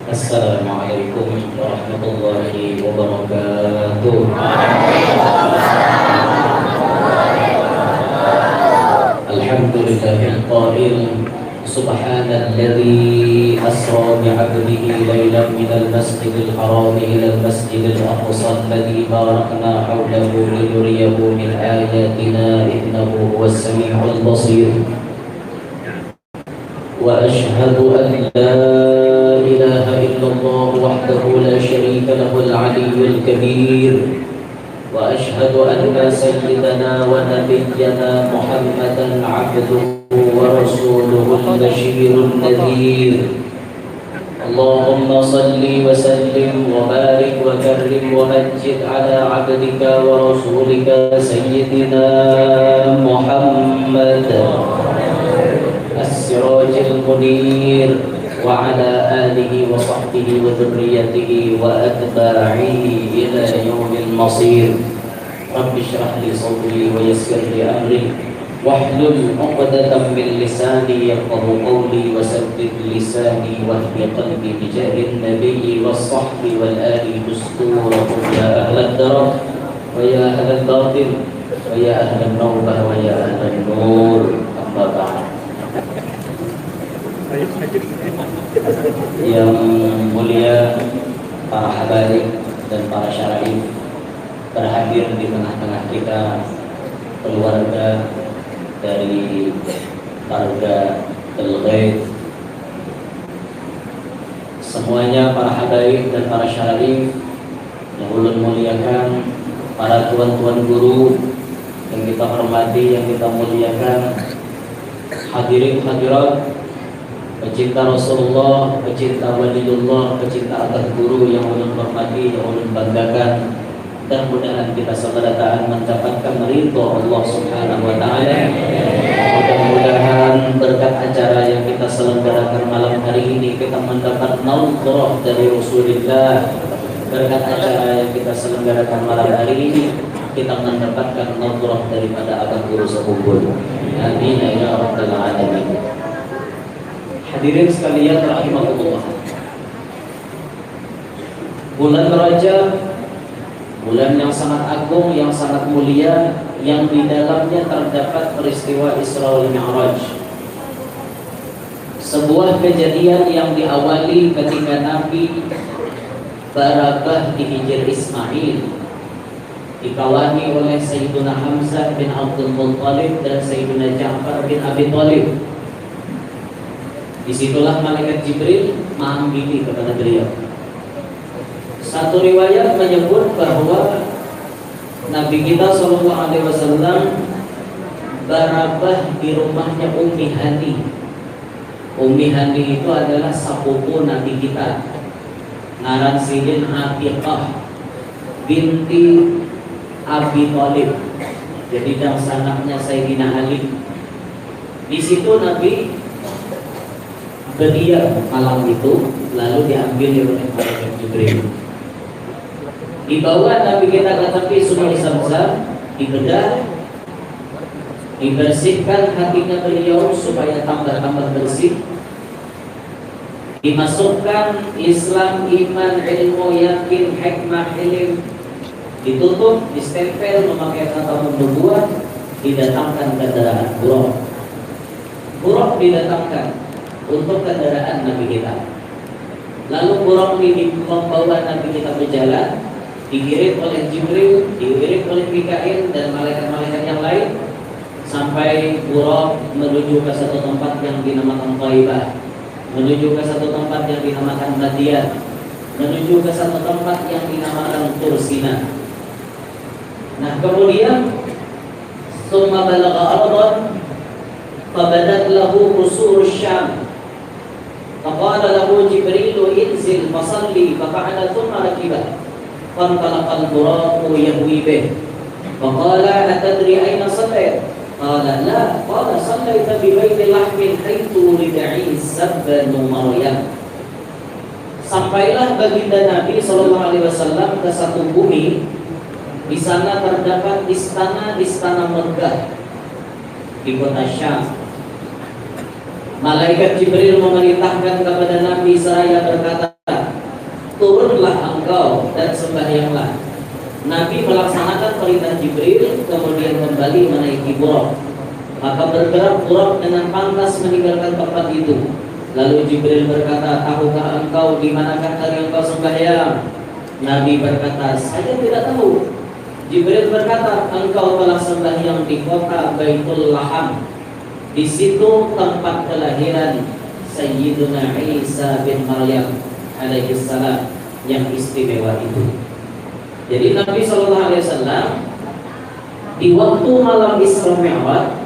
Assalamualaikum warahmatullahi wabarakatuh. Alhamdulillahil qail subhanalladzi asra bi'abdihi laylan minal masjidil haram ilal masjidil aqsa alladzi barakna hawlahu linuriyahu min ayatina innahu huwas sami'ul basir. Wa ashhadu an la ilaha illallah wahdahu la syarika lahul aliyyul kabir. Wa ashhadu anna sayyidana wa nabiyyana Muhammadan abduhu wa rasuluhul basyirun nadhir. Allahumma salli wa sallim wa barik wa karrim wa majid ala abdika wa rasulika sayyidina Muhammad as-sirajil munir wa ala alihi wa sahbihi wa dhurriyyatihi wa atba'ihi ila yaumil masir. Rabbi shrah li sadri wa yassir li amri wahlul 'uqdatam min lisani yafqahu qawli wa saddid lisani wahdi qalbi bi jahin nabiyyi was sahbi wal ali dusturakum ya ahlad darab wa ya ahlal batin wa ya ahlan nawbah wa ya ahlan nur. Amma ba'd. Yang mulia para habaib dan para syara'if berhadir di tengah-tengah kita, keluarga dari keluarga Al-Ghaib, semuanya para habaib dan para syara'if yang ulun muliakan, para tuan-tuan guru yang kita hormati, yang kita muliakan, hadirin hadirat, pecinta Rasulullah, pecinta waliullah, pecinta atas guru yang ulun hormati, yang ulun banggakan, dan mudah-mudahan kita sebenarnya mendapatkan ridho Allah Subhanahu wa taala. Mudah-mudahan berkat acara yang kita selenggarakan malam hari ini kita mendapat naudhah dari Rasulullah. Berkat acara yang kita selenggarakan malam hari ini kita mendapatkan naudhah daripada abang guru sepupu. Amin ya rabbal alamin. Hadirin sekalian rahimakumullah. Bulan Rajab, bulan yang sangat agung, yang sangat mulia, yang di dalamnya terdapat peristiwa Isra wal Mi'raj. Sebuah kejadian yang diawali ketika Nabi Barabah di Hijr Ismail dikawani oleh Sayyiduna Hamzah bin Abdul Muttalib dan Sayyiduna Ja'far bin Abi Thalib. Disitulah malaikat Jibril mengambil kepada beliau. Satu riwayat menyebut bahwa Nabi kita SAW barabah di rumahnya Ummi Hani. Ummi Hani itu adalah sepupu Nabi kita, ngaran sidin Atiqah binti Abi Thalib. Jadi dangsa anaknya Sayyidina Ali. Di situ Nabi berdiam malam itu, lalu diambil oleh malaikat Jibril. Dibawa Nabi kita ke tepi Sungai Zamzam, dibedah, dibersihkan hatinya beliau supaya tambah-tambah bersih. Dimasukkan Islam, iman, ilmu, yakin, hikmah, ilm, ditutup, distempel memakai kata nubuwah, didatangkan kendaraan Buraq. Buraq didatangkan untuk kendaraan Nabi kita. Lalu Buraq ini membawa Nabi kita berjalan, dikirim oleh Jibril, dikirim oleh Mikail dan malaikat-malaikat yang lain, sampai Buraq menuju ke satu tempat yang dinamakan Thaibah, menuju ke satu tempat yang dinamakan Madian, menuju ke satu tempat yang dinamakan Tursina. Nah kemudian summa balagha ardan fabadat lahu qusur Syam. Faqala lahu Jibril inzil fasalli faqa'ada thumma rakiba fantalaqal buraqu yahwi bih. Faqala atadri ayna sallayt? Qala la. Qala sallayta bi baiti lahmin haitsu lid'i sabbanu Maryam. Sampailah baginda Nabi SAW ke satu bumi. Di sana terdapat istana-istana megah di kota Syam. Malaikat Jibril memerintahkan kepada Nabi seraya berkata, turunlah engkau dan sembahyanglah. Nabi melaksanakan perintah Jibril, kemudian kembali menaiki Buraq. Maka bergerak Buraq dengan pantas meninggalkan tempat itu. Lalu Jibril berkata, tahukah engkau di manakah hari engkau sembahyang? Nabi berkata, saya tidak tahu. Jibril berkata, engkau telah sembahyang di kota Baitul Laham. Di situ tempat kelahiran Sayyiduna Isa bin Maryam alaihissalam yang istimewa itu. Jadi Nabi SAW di waktu malam Isra Mi'raj,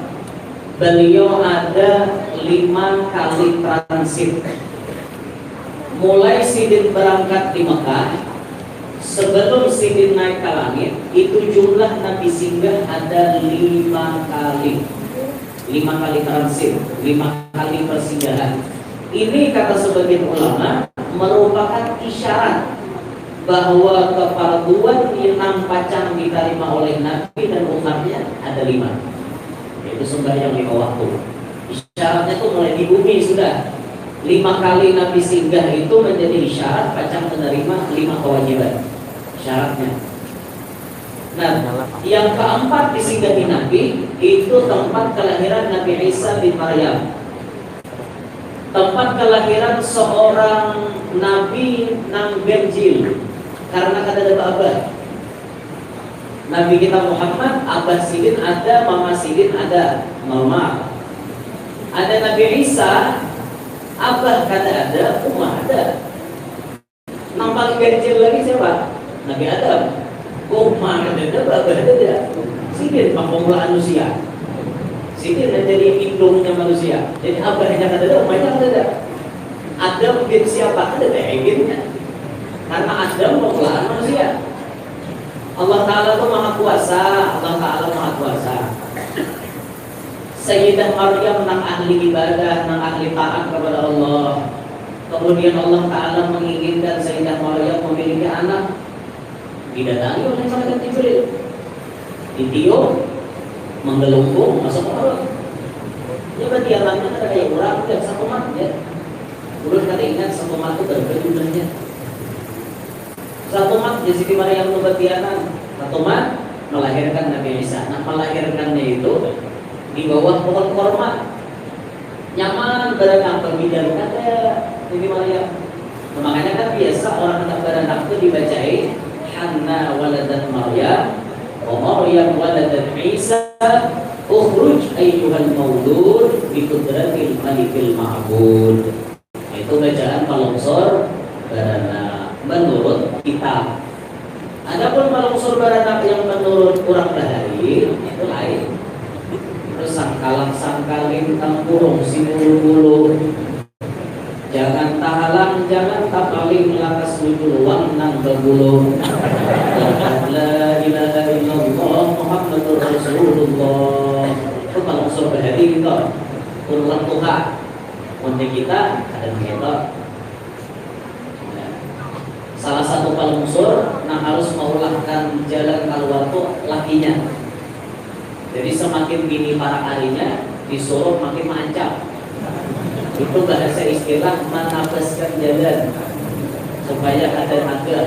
beliau ada 5 kali transit. Mulai Sidin berangkat di Mekah, sebelum Sidin naik ke langit, itu jumlah Nabi singgah ada 5 kali. 5 kali transit, 5 kali persinggahan. Ini kata sebagian ulama merupakan isyarat bahwa kefarduan 6 pacang diterima oleh Nabi dan umatnya ada 5, yaitu sembahyang 5 waktu. Isyaratnya itu mulai di bumi sudah 5 kali Nabi singgah itu menjadi isyarat pacang menerima 5 kewajiban syaratnya. Nah, yang keempat disinggahi Nabi itu tempat kelahiran Nabi Isa bin Maryam, tempat kelahiran seorang Nabi nang Benjil. Karena ada abah Nabi kita Muhammad, abah Sidin ada, mama Sidin ada, mama. Ada Nabi Isa, abah kata ada, umah ada. Nampak Benjil lagi siapa? Nabi Adam. Umah ada, abah ada. Sidin pemula manusia. Sidin menjadi indungnya manusia. Jadi abahnya kata ada, umahnya kata ada. Adam bin siapa? Ada binnya. Karena Adam permulaan manusia. Allah Ta'ala itu maha kuasa. Allah Ta'ala maha kuasa. Sayyidah Maryam nang ahli ibadah, nang ahli taat kepada Allah. Kemudian Allah Ta'ala menginginkan Sayyidah Maryam memiliki anak. Didatangi oleh malaikat Jibril, ditiup, menggelunggung, masuk perut. Ya berarti anaknya ada kayak orang dan satu mat ya. Ulun kata ingat satu mat itu berbeda. Satu mat di Siti Maryam Nubatianan, satu mat melahirkan Nabi Isa. Nah, melahirkannya itu di bawah pohon korma, nyaman beranak berbidang ada Siti Maryam. Nah, makanya kan biasa orang anak beranak itu dibacai Hanna waladat Maryam wa Maryam waladat Isa ukhruj ayyuhal maulud bi qudratil malikil ma'bud. Itu bacaan Palongsor beranak menurut kitab. Adapun Palongsor beranak yang menurut kurang bahari itu lain. Terus sangkalang sangkalin tampurung si bulu-bulu. Jangan tahalang, jangan tapaling lakas lucu luang nang berbulu. La ilaha illallah Muhammadur Rasulullah. Itu Palongsor bahari gitu. Urutan Tuhan. Untuk kita ada begitu. Salah satu Palongsor yang harus mengulangkan jalan keluar itu lakinya. Jadi semakin gini para harinya disuruh makin mancap. Itu bahasa istilah menapaskan jalan supaya ada agar.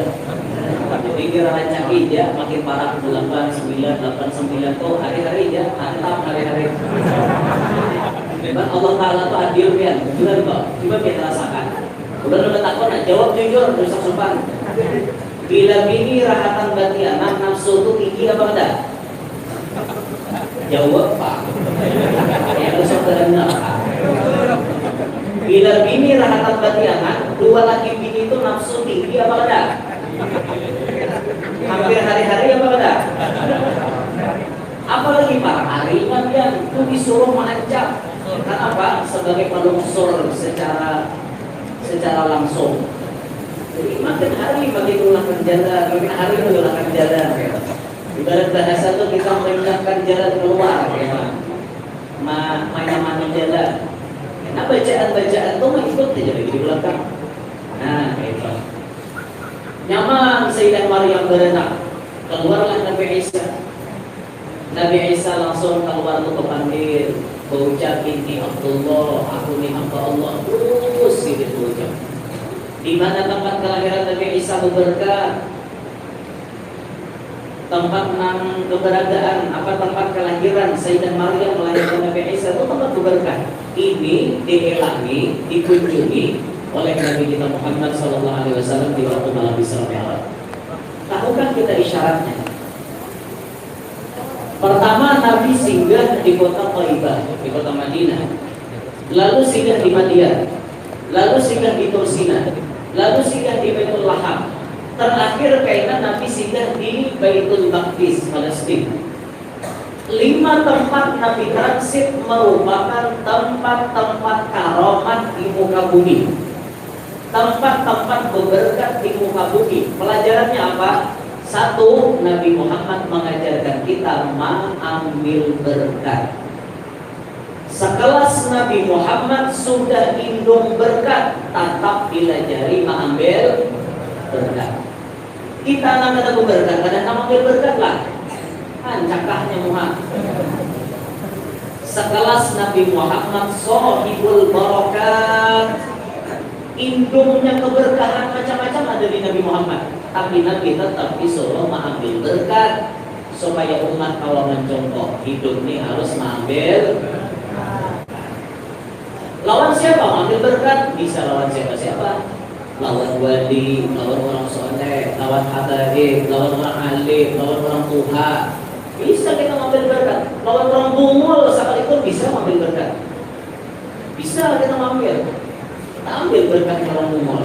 Jadi kira rancak ija makin parah 8, 9, 8, 9 tuh hari-hari ya, hantam hari-hari. Memang Allah Ta'ala itu adil kan, benar kok. Coba kita rasakan. Udah takut, jawab jujur, rusak sopan. Bila bini rahatan batianan, nafsu itu tinggi apa enggak? Jawab Pak. Ya rusak berenang Pak. Bila bini rahatan batianan, 2 laki bini itu nafsu tinggi apa enggak? Hampir hari-hari apa enggak? Apalagi para harinya dia itu disuruh mengancam. Kenapa? Sebagai Palongsor secara langsung. Jadi makin hari makin ulangkan jalan, makin hari ulangkan jalan. Ibarat bahasa itu kita mengingatkan jalan keluar, mana jalan. Nah bacaan-bacaan itu ikut aja di belakang. Nah itu. Nyaman Sayyidah Maryam beranak, keluarlah Nabi Isa. Nabi Isa langsung keluar untuk kepanggil, berucap ini Abdullah, aku ni hamba Allah, terus gitu ucap. Di mana tempat kelahiran Nabi Isa berberkah, tempat keberadaan tempat kelahiran Sayyidah Maryam melahirkan Nabi Isa itu tempat berberkah. Ini diilangi, dikunjungi oleh Nabi kita Muhammad SAW di waktu malam Isra Mi'raj. Tahukah kita isyaratnya? Pertama, Nabi singgah di kota Thaibah, di kota Madinah, lalu singgah di Madian, lalu singgah di Tursina, lalu singgah di Baitul Laham. Terakhir kaitan Nabi singgah di Baitul Maqdis, Palestina. 5 tempat Nabi transit merupakan tempat-tempat karomat di muka bumi, tempat-tempat berberkat di muka bumi. Pelajarannya apa? 1. Nabi Muhammad mengajarkan kita mengambil berkat. Sekelas Nabi Muhammad sudah indung berkat, tetap dilajari mengambil berkat. Kita anak berkat, kadang mengambil berkat lah. Cakahnya Muhammad. Sekelas Nabi Muhammad Sohibul Barakat, indungnya keberkahan macam-macam ada di Nabi Muhammad. Tapi Nabi tetap disuruh mengambil berkat supaya umat kalau mencontoh hidup ini harus mengambil. Lawan siapa mengambil berkat? Bisa lawan siapa-siapa. Lawan wali, lawan orang soleh, lawan habaib, lawan orang alim, lawan orang tua. Bisa kita mengambil berkat. Lawan orang bungul sekalipun bisa mengambil berkat. Bisa kita mengambil. Kita ambil berkat orang bungul.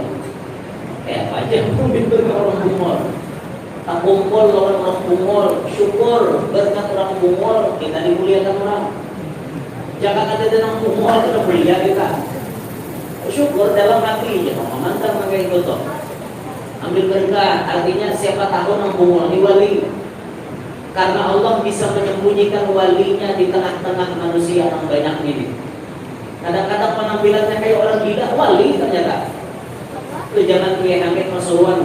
Apa aja ambil berkat orang bungul. Tak kumpul lawan orang bungul, syukur berkat orang bungul, kita dimuliakan orang. Jangan ada orang bungul kita mulia kita. Syukur dalam hati, jangan mantap pakai itu. Ambil berkat, artinya siapa tahu orang bungul ini wali. Karena Allah bisa menyembunyikan walinya di tengah-tengah manusia yang banyak ini. Kadang-kadang penampilannya kayak orang gila, wali ternyata. Itu jangan Kiai Hamid Pasuruan.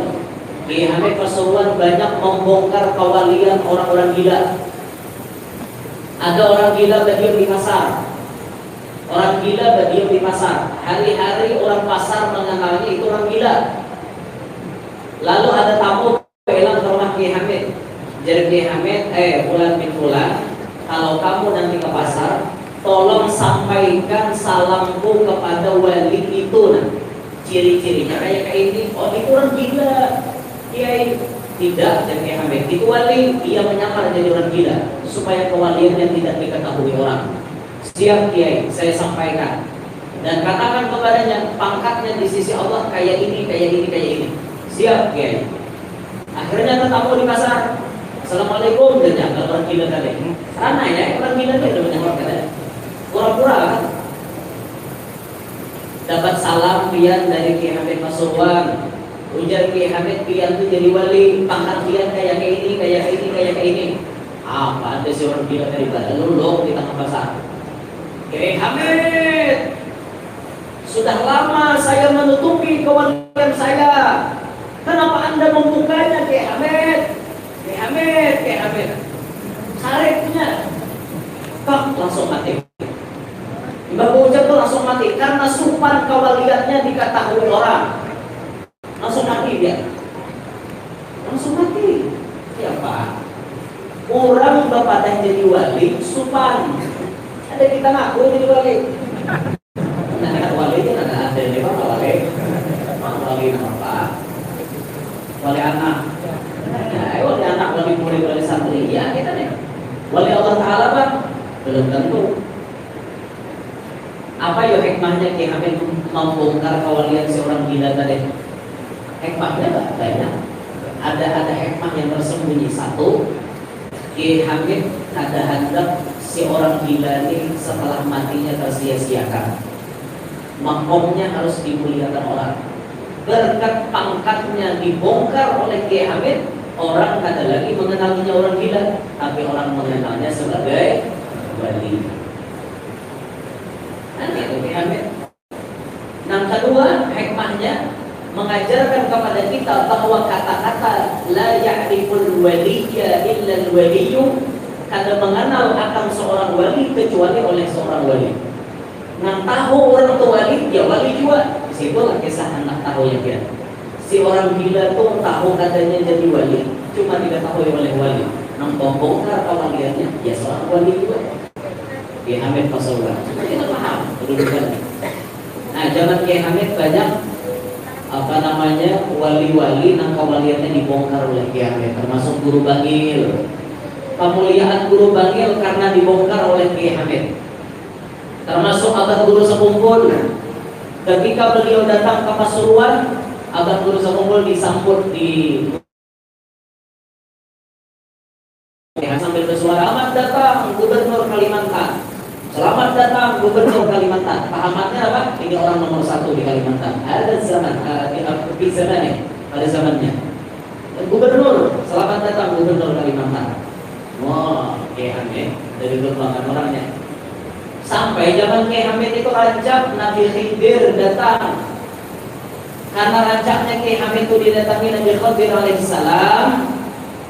Kiai Hamid Pasuruan banyak membongkar kewalian orang-orang gila. Ada orang gila berdiam di pasar. Orang gila berdiam di pasar. Hari-hari orang pasar mengenalnya itu orang gila. Lalu ada tamu bilang ke rumah Kiai Hamid. Jadi Kiai Hamid, bulan bin bulan, kalau kamu nanti ke pasar, tolong sampaikan salamku kepada wali itu. Nah, ciri-cirinya kayak ini. Oh, itu orang gila. Kiai tidak, dan Kiai Hamid itu wali, ia menyamar jadi orang gila supaya kewaliannya tidak diketahui orang. Siap Kiai, saya sampaikan. Dan katakan kepadanya pangkatnya di sisi Allah kayak ini, kayak ini, kayak ini. Siap Kiai. Akhirnya ketemu di pasar. Assalamualaikum, dan kalau orang gila tadi. Karena ya, orang gila itu udah menyamar katanya. Pura-pura kan? Dapat salam pian dari Kiai Hamid Pasuruan. Ujar Kiai Hamid pian itu jadi wali. Pangkat pian kayak ini, kayak ini, kayak ini. Apa ada si orang gila dari badan lulung di tengah pasar? Kiai Hamid, sudah lama saya menutupi kewalian saya. Kenapa Anda membukanya, Kiai Hamid? Kiai Hamid, Kiai Hamid. Sariknya, kok langsung mati. Mbak Ucap tuh langsung mati karena sumpah kewaliannya diketahui orang. Langsung mati dia. Langsung mati. Ya Pak. Orang bapak yang jadi wali sumpah. Ada kita ngaku jadi wali. Nah, wali itu ada di mana wali? Wali nama Pak. Wali anak. Nah, wali anak, wali murid, wali santri. Ya kita nih. Wali Allah Taala Pak belum tentu. Apa ya hikmahnya Kiai Hamid membongkar kewalian seorang gila tadi? Hikmahnya banyak. Ada hikmah yang tersembunyi. Satu, Kiai Hamid ada hendak si orang gila ini setelah matinya tersia-siakan. Makomnya harus dimuliakan orang. Berkat pangkatnya dibongkar oleh Kiai Hamid, orang kada lagi mengenalinya orang gila, tapi orang mengenalnya sebagai wali. Nanti itu Kiai Hamid. Yang kedua, hikmahnya mengajarkan kepada kita bahwa kata-kata la ya'riful waliyya illa al-waliyyu kada mengenal akan seorang wali kecuali oleh seorang wali. Nang tahu orang itu wali, ya wali juga. Situlah kisah anak tahu yang dia. Si orang gila tuh tahu katanya jadi wali, cuma tidak tahu yang oleh wali. Nang bongkar kawaliannya, ya seorang wali juga. Kiai Hamid Pasuruan. Kita paham kedudukannya. Nah, zaman Kiai Hamid banyak wali-wali nang kawaliannya dibongkar oleh Kiai Hamid, termasuk Guru Bangil. Pemuliaan Guru Bangil karena dibongkar oleh Kiai Hamid. Termasuk Abah Guru Sepumpul. Ketika beliau datang ke Pasuruan, Abah Guru Sepumpul disambut di sambil bersuara, "Selamat datang Gubernur Kalimantan. Selamat datang Gubernur Kalimantan." Pahamannya apa? Ini orang nomor 1 di Kalimantan. Ada zaman di zamannya, pada zamannya. Gubernur, selamat datang Gubernur Kalimantan. Wah, Kiai Hamid dari kebanggaan orangnya. Sampai zaman Kiai Hamid itu rancak Nabi Khidir datang. Karena rancaknya Kiai Hamid itu didatangi Nabi Khidir alaihissalam.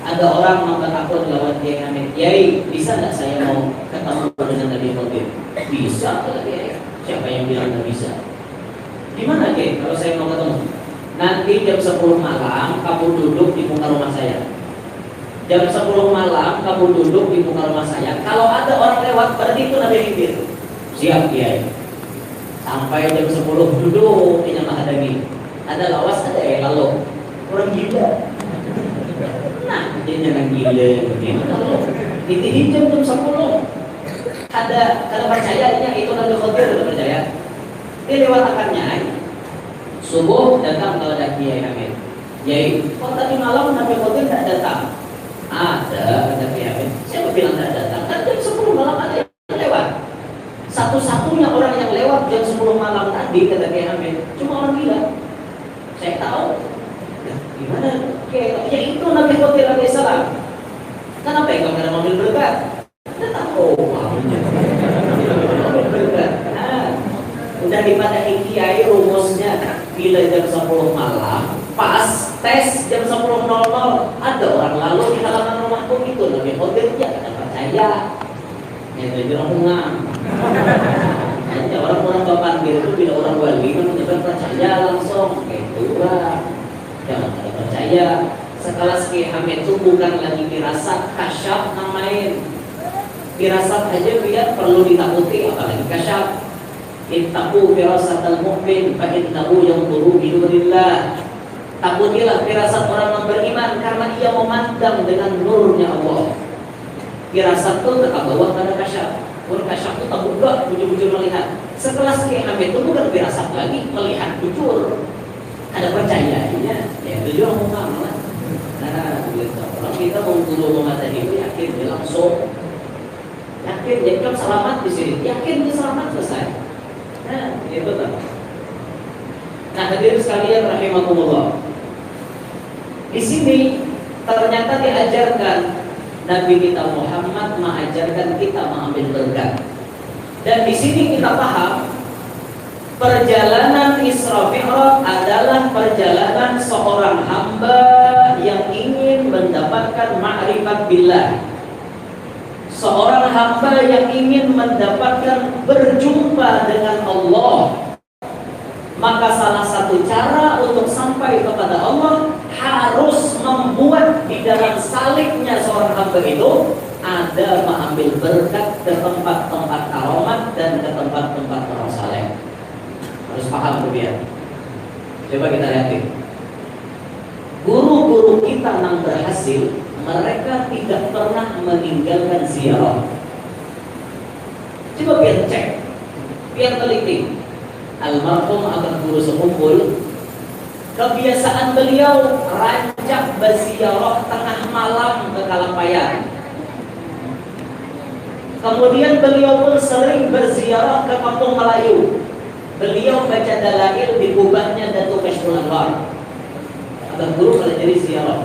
Ada orang mengangkat akun lawan Kiai Hamid, "Kiai, bisa nggak saya mau ketemu dengan Nabi Khidir?" "Bisa," kata Kiai. "Siapa yang bilang nggak bisa?" "Gimana Kiai kalau saya mau ketemu?" "Nanti jam 10 malam kamu duduk di muka rumah saya. Jam 10 malam kamu duduk di muka rumah saya. Kalau ada orang lewat, berarti itu Nabi Khidir." "Siap Kiai." Sampai jam 10 duduk di Mahadagi. Ada lawas, ada lalu orang gila. Nah, dia jangan gila begini. Ditihin jam 10. Kada percayanya itu Nabi Khidir, tidak percaya. Dia lewat akannya. Subuh datang kepada Kiai Hamid. "Kiai, kok tadi malam Nabi Khidir tidak datang?" "Ada," kata Kiai Hamid. "Siapa bilang tidak datang? Kan jam 10 malam ada yang lewat." Satu-satunya orang yang lewat jam 10 malam tadi, kata Kiai Hamid, cuma orang gila. "Saya tahu." "Gimana? Ya itu Nabi Khidir alaihissalam." "Kenapa ya kamu ada mobil berkat?" "Tidak tahu." Mobil berkat. Udah dipadahi Kiai rumusnya. Bila jam 10 malam, pas tes jam 10.00, ada orang lalu di halaman rumahku itu Nabi Khidir, ya kita percaya. Ya itu orang hanya orang-orang bapak itu bila orang wali kan menyebut percaya langsung gitu lah. Jangan ada percaya. Sekelas Kiai Hamid itu bukan lagi firasat, kasyaf namain. Firasat aja biar perlu ditakuti, apalagi kasyaf. Ittaqu firasatal mu'min fa innahu yanzuru bi nurillah. Takutilah firasat orang yang beriman karena ia memandang dengan nurnya Allah. Firasat itu tak bawa pada kasyaf. Orang kasyaf itu tak buka bujur-bujur melihat. Sekelas Kiai Hamid itu bukan firasat lagi, melihat bujur. Ada percayanya, ya itu juga mau lah. Nah, kalau kita mau guru memateri itu yakin dia langsung, yakin dia kan selamat di sini, yakin dia selamat selesai. Nah, itu kan. Nah, hadirin sekalian rahimakumullah. Di sini ternyata diajarkan Nabi kita Muhammad mengajarkan kita mengambil berkat. Dan di sini kita paham perjalanan Isra Mi'raj adalah perjalanan seorang hamba yang ingin mendapatkan ma'rifat billah. Seorang hamba yang ingin mendapatkan berjumpa dengan Allah. Maka salah satu cara untuk sampai kepada Allah harus membuat di dalam saliknya seorang hamba itu ada mengambil berkat ke tempat-tempat karamat dan ke tempat-tempat orang saleh. Harus paham kemudian. Coba kita lihat. Guru-guru kita yang berhasil, mereka tidak pernah meninggalkan ziarah. Coba biar cek, biar teliti. Almarhum Abah Guru Sepumpul, kebiasaan beliau rancak berziarah tengah malam ke Kalampayan. Kemudian beliau pun sering berziarah ke Kampung Melayu. Beliau baca dalail di kubahnya Datuk Kashful Anwar. Abah Guru kalau jadi ziarah.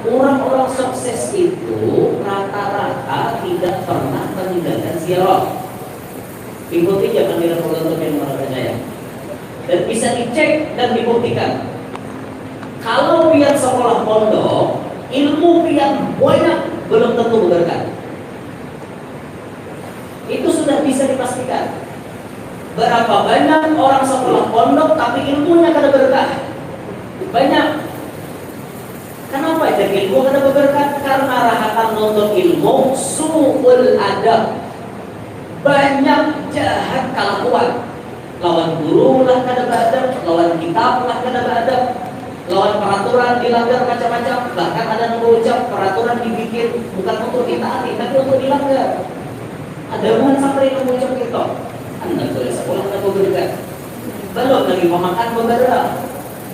Orang-orang sukses itu rata-rata tidak pernah meninggalkan ziarah. Ikuti jangan dilakukan yang mereka percaya. Dan bisa dicek dan dibuktikan. Kalau pihak sekolah pondok, ilmu pihak banyak belum tentu berkat. Itu sudah bisa dipastikan. Berapa banyak orang sekolah pondok tapi ilmunya kada berkah? Banyak. Kenapa jadi ilmu kada berkah? Karena rahatan nonton ilmu su'ul adab. Banyak jahat kelakuan. Lawan guru lah kada beradab, lawan kitab lah kada beradab, lawan peraturan dilanggar macam-macam. Bahkan ada yang berucap peraturan dibikin bukan untuk ditaati tapi untuk dilanggar. Ada yang sampai yang mengucap itu. Anda boleh sekolah kada berkah. Belum lagi memakan beberapa.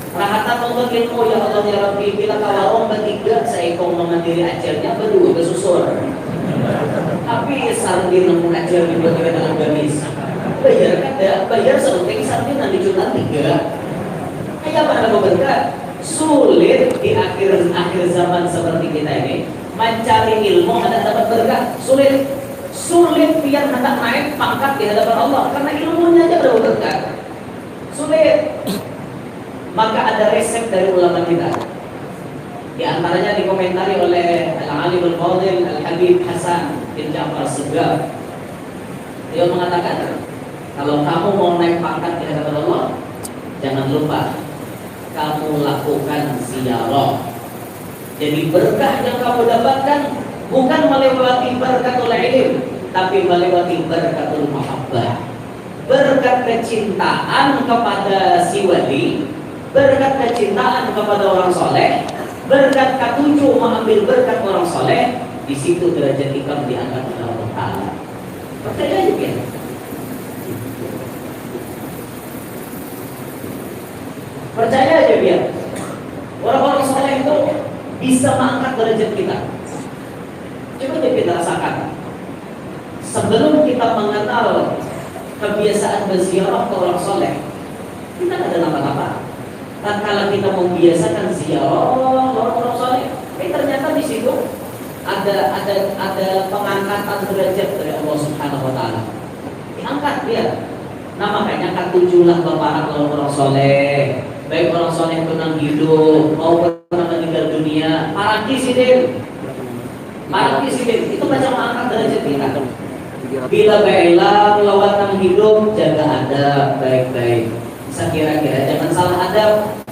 Rahatan nonton ilmu ya Allah ya Rabbi, bila kawarong bertiga seekor mengadiri ajarnya berdua bersusur. Tapi sardi nemu ajar juga tidak dalam gamis. Bayar kada, bayar selenting sardi nanti juta 3. Kayak mana berkah? Sulit di akhir zaman seperti kita ini mencari ilmu ada dapat berkah. Sulit biar hendak naik pangkat di hadapan Allah karena ilmunya aja udah berkah. Sulit. Maka ada resep dari ulama kita. Di antaranya dikomentari oleh Al-Alim Al-Fadil Al-Habib Hasan bin Ja'far Segaf. Dia mengatakan, kalau kamu mau naik pangkat di hadapan Allah, jangan lupa kamu lakukan ziarah. Jadi berkah yang kamu dapatkan bukan melewati berkatul ilm, tapi melewati berkatul mahabbah. Berkat kecintaan kepada si wali, berkat kecintaan kepada orang soleh, berkat ketujuh mengambil berkat orang soleh, di situ derajat ikam diangkat oleh Allah Ta'ala. Percaya aja ya. Percaya aja biar orang-orang soleh itu bisa mengangkat derajat kita. Coba deh kita rasakan. Sebelum kita mengenal kebiasaan berziarah ke orang soleh, kita tidak ada apa-apa. Tatkala kita membiasakan ziarah orang-orang soleh, ternyata di situ ada pengangkatan derajat dari Allah Subhanahu Wa Taala. Diangkat dia. Nah makanya katujulah bapak orang soleh. Baik orang soleh itu nang hidup mau pernah meninggal dunia, maraki sidin itu macam angkat derajat kita. Bila bailah lawan nang hidup, jaga adab baik-baik. Bisa kira-kira jangan salah adab.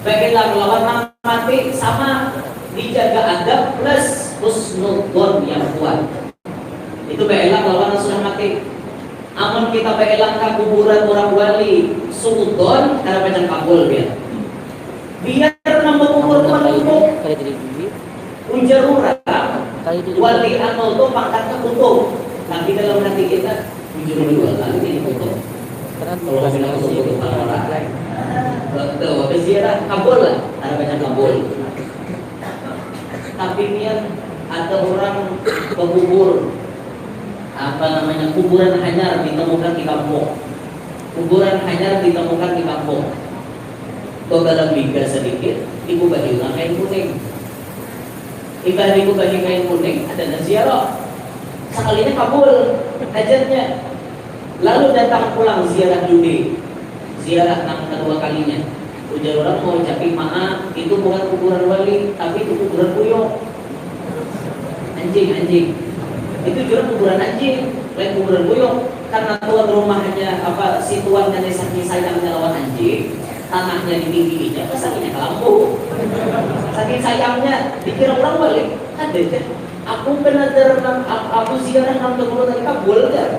Bailah lawan nang mati sama dijaga adab plus husnudzon yang kuat. Itu bailah lawan nang sudah mati. Amun kita bailah ke kuburan orang wali suudon karena macam kabul biar nama kubur menunggu ujar orang wali anu itu pangkatnya utuh, tapi dalam hati kita ujar dua kali ini utuh. Kalau bilang utuh orang betul berziarah kabul lah, ada macam kabul. Tapi niat ada orang kubur kuburan hanyar ditemukan di kampung. Kuburan hanyar ditemukan di kampung. Dalam bingga sedikit, ibu bagi kain kuning. Ibadah ibu bagi kain kuning ada ziarah. Sekalinya kabul hajatnya. Lalu datang pulang ziarah judi. Ziarah yang kedua kalinya. Ujar orang mau ucapin maaf, itu bukan kuburan wali, tapi itu kuburan buyung. Anjing. Itu juga kuburan anjing, lain kuburan buyung. Karena tuan rumahnya si tuannya saking sayangnya lawan anjing, tanahnya ditingginya, saking kelambu. Saking sayangnya dikira orang balik. Ada kan? Aku benar-benar aku ziarah nang kuburan dari kabul kan.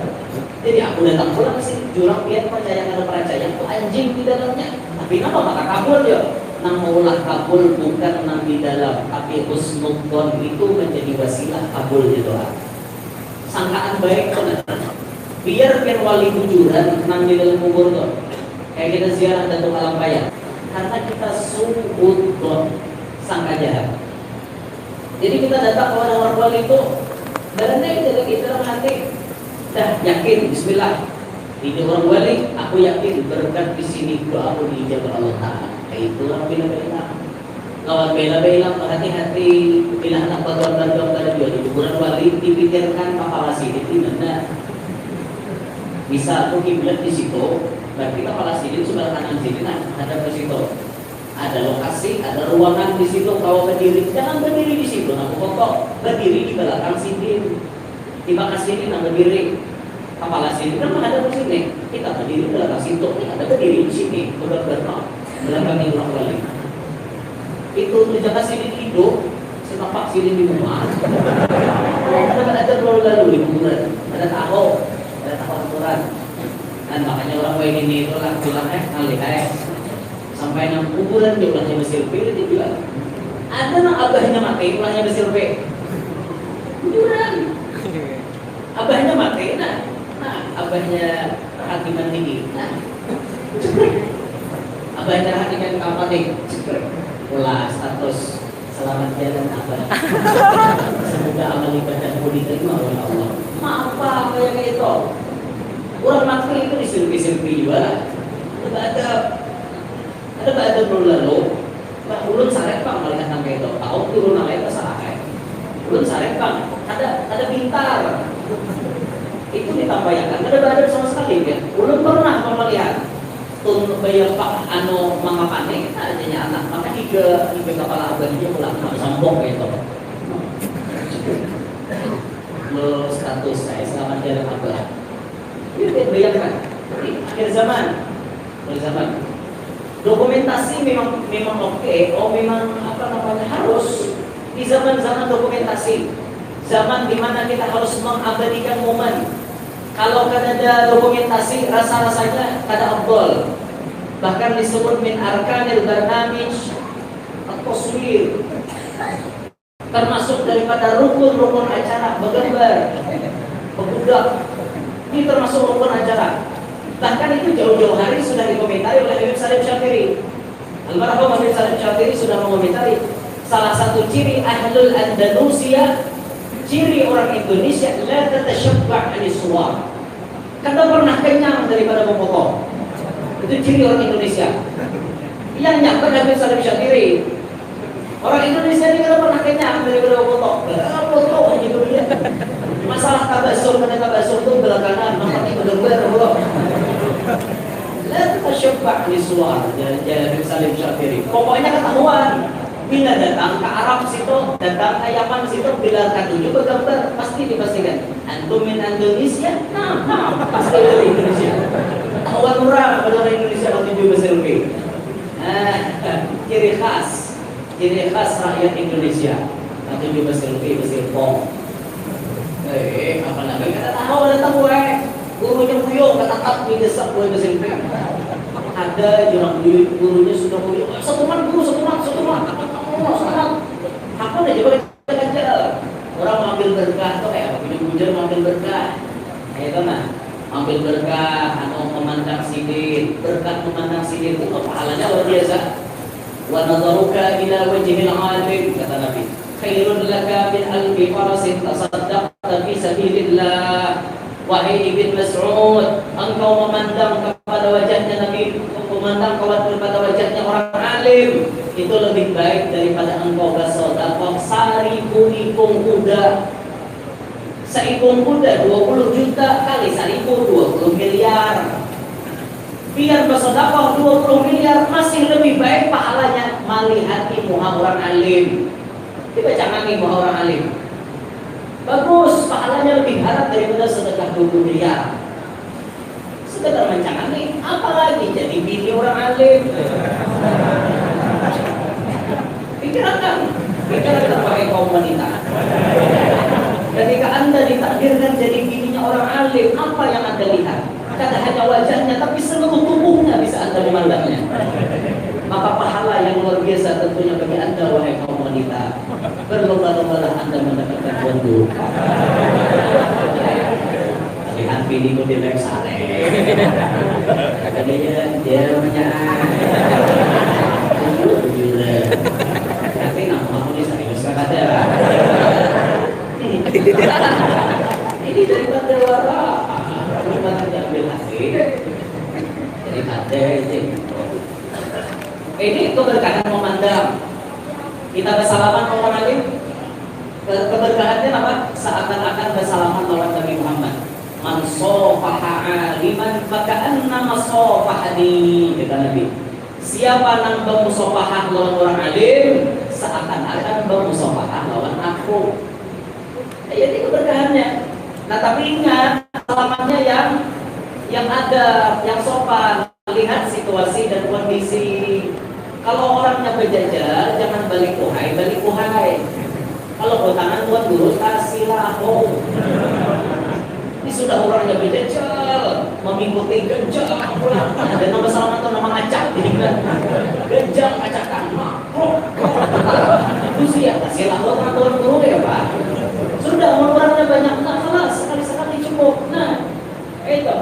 Jadi aku datang pulang sih, jurang biar percaya ada percaya itu anjing di dalamnya. Tapi kenapa maka kabul ya? Nang maulah kabul bukan nang di dalam, tapi husnudzon itu menjadi wasilah kabulnya doa. Sangkaan baik benar. Biar wali kujuran nang di dalam kubur tuh. Kayak kita ziarah Datuk Alampaya. Karena kita suudzon sangka jahat. Jadi kita datang ke orang wali itu barangnya kita dalam hati dah yakin bismillah. Ini orang wali, aku yakin berkat di sini doa aku diijabah Allah Ta'ala. Itulah bila-bila. Lawan bela-bela hati-hati bila anak bagian-bagian pada dia di kuburan wali dipikirkan kepala sini di mana bisa aku kiblat di situ, berarti kepala sini sebelah kanan sini ada ke situ, ada lokasi, ada ruangan di situ. Kau berdiri, jangan berdiri di situ, aku pokok berdiri di belakang sini, di bakas sini, berdiri. Kepala sini kan menghadap ke sini. Kita berdiri belakang situ, kita berdiri di sini, benar-benar belakang yang ulang kali. Itu menjaga sini hidup, senapak sini di rumah. Ada lalu di kuburan, ada tahu kuburan. Dan makanya orang kayak gini itu lah bilang kali sampai nang kuburan dia ulahnya Mesir B dia bilang ada nang abahnya mati ulahnya Mesir B. Kuburan. Abahnya mati, nah abahnya hakiman tinggi, abahnya hakiman kampanye, ulah status selamat jalan abah. Semoga amal ibadahmu diterima oleh Allah. Apa yang itu? Orang mati itu diselfie juga. Ada dulu lalu, ulun sarek bang melihat sampai itu. Tahu turun namanya kesalahan. Ulun sarek bang, ada pintar. Itu ditambayangkan ada sama sekali ya. Ulun pernah melihat tun bayar pak anu mangapane adanya anak maka tiga kepala abadinya pulang sombong kayak itu. Status saya selamat jalan abah. Itu bayangkan akhir zaman dokumentasi memang oke, memang harus di zaman dokumentasi, zaman dimana kita harus mengabadikan momen. Kalau ada dokumentasi rasa-rasanya kada afdol. Bahkan disebut min arkanil barnamij at-taswir. Termasuk daripada rukun acara bergambar, berbudak. Ini termasuk rukun acara. Bahkan itu jauh-jauh hari sudah dikomentari oleh Habib Salim Syafiri. Almarhum Habib Salim Syafiri sudah mengomentari salah satu ciri ahlul Andalusia, ciri orang Indonesia la tatashabba' anis-suwar. Kata pernah kenyang daripada memotong. Itu ciri orang Indonesia. Yang nyampe Habib Salim Syafiri. Orang Indonesia ini kada pernah kenyang daripada memotong. Potong gitu dia. Masalah tabasum itu belakangan, namanya benar-benar belum. La tatashabba' anis-suwar. Jalan Habib Salim Syafiri. Pokoknya ketahuan. Bila datang ke Arab situ, datang ke Yaman situ, bila tunjuk bergambar, pasti dipastikan antum min Indonesia, pasti dari Indonesia. Ketahuan orang pada orang Indonesia tunjuk berselfie. Ciri khas rakyat Indonesia tunjuk berselfie, berselfie. Apa lagi? Kata tahu ada tahu gurunya buyung kata di desa boleh berselfie. Ada jurang gurunya sudah buyung. Satu man. Apa aja boleh kerja. Orang mengambil berkah itu kayak hujan mengambil berkah. Kayak mana? Ambil berkah atau memandang sidir. Berkah memandang sidir itu pahalanya luar biasa. Wa nadharuka ila wajhil 'alim kata Nabi. Khairun laka min alfi farasin tasaddaqta fi sabilillah. Wahai Ibn Mas'ud, engkau memandang kepada wajahnya Nabi, memandang kepada wajahnya orang alim, itu lebih baik daripada engkau bersedekah 1000 ikung kuda. Seikung kuda 20 juta kali 1000 20 miliar. Biar bersedekah 20 miliar masih lebih baik pahalanya melihat muha orang alim. Dibaca kaki muha orang alim. Bagus, pahalanya lebih harap daripada sedekah 20 miliar. Sekedar mencangani, apalagi jadi bini orang alim. Pikirkan pakai kaum wanita. Ketika Anda ditakdirkan jadi bininya orang alim, apa yang Anda lihat? Kada hanya wajahnya, tapi seluruh tubuhnya bisa Anda memandangnya. Maka pahala yang luar biasa tentunya bagi Anda, wahai kaum wanita. Berlomba-lombalah Anda mendapatkan wudhu. Lihat biniku di lem sare. Katanya dia punya tapi nggak mau nih serius kata. Ini daripada wara. Daripada diambil hati. Daripada itu. Ini keberkahan memandang. Kita bersalaman orang alim. Keberkahannya apa? Seakan-akan bersalaman lawan Nabi Muhammad. Man sofaha aliman faka'annama sofahani, kata Nabi. Siapa nang bermusafahah lawan orang alim, seakan-akan bermusafahah lawan aku. Jadi keberkahannya. Nah tapi ingat, salamannya yang ada, yang sopan, lihat situasi dan kondisi. Kalau orangnya berjajar, jangan balik uhai, balik uhai. Kalau tangan buat lurus, kasihlah ho. Ini sudah orangnya berjajar, mengikuti genjang, dan nama salaman itu nama acak, jadi kan genjang acakan, itu sih ya, kasihlah ho, orang dulu ya Pak. Sudah orangnya banyak, nah sekali-sekali cukup. Nah, itu.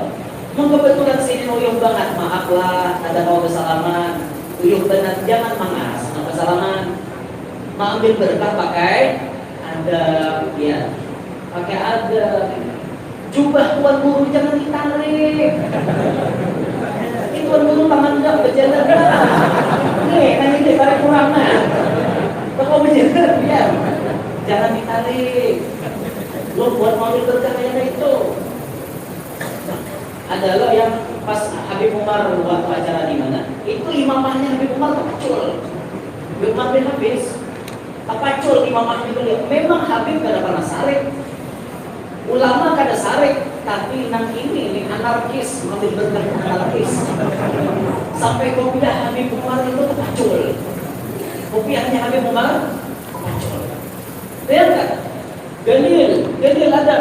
Kebetulan sini uyuh banget, maaflah, ada mau bersalaman, uyuh benar, jangan mangas, mau bersalaman, mau ambil berkah pakai adab, ya, pakai adab. Jubah tuan guru jangan ditarik, ini tuan guru tangan enggak berjalan, nih, nanti ditarik kurang nah, kalau berjalan biar, jangan ditarik, lo buat mau ambil berkah kayak itu. Adalah yang pas Habib Umar waktu acara di mana, itu imamahnya Habib Umar kepacul, Habib Umar bin Habis kepacul imamahnya beliau. Memang Habib kada pernah sarik, ulama kada sarik, tapi nang ini anarkis, Habib berkah anarkis. Sampai kopiah Habib Umar itu kepacul, kopiahnya Habib Umar kepacul. Lihat kan, ganil ada,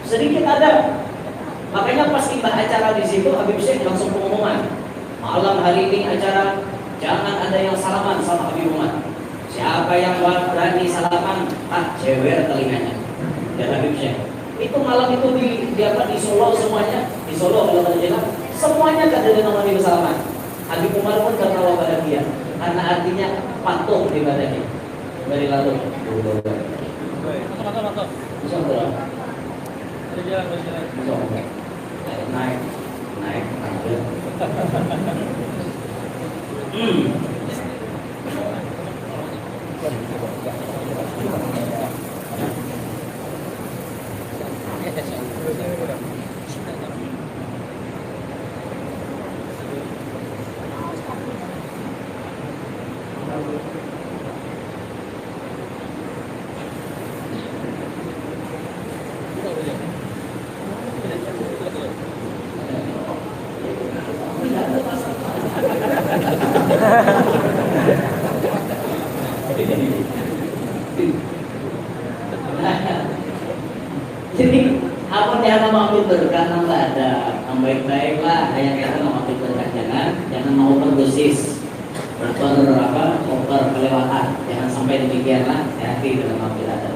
sedikit ada. Makanya pas tiba acara di situ, Habib Syekh langsung pengumuman, malam hari ini acara jangan ada yang salaman sama Habib Umar. Siapa yang berani salaman, cewer telinganya. Dan Habib Syekh itu malam itu di Solo semuanya, di Solo kalau terjadi semuanya kan ada nama Habib salaman. Habib Umar pun tertawa pada dia, karena artinya patuh ibadahnya. Dari lalu, mantap. Bisa berapa? Berjalan. Naik lanjut. Jadi apa yang mau ambil berkah nambah ada, baik-baik lah, kayak mau ambil berkah jangan mau berdosis, kelewatan, jangan sampai demikian lah, hati dalam ambil ada.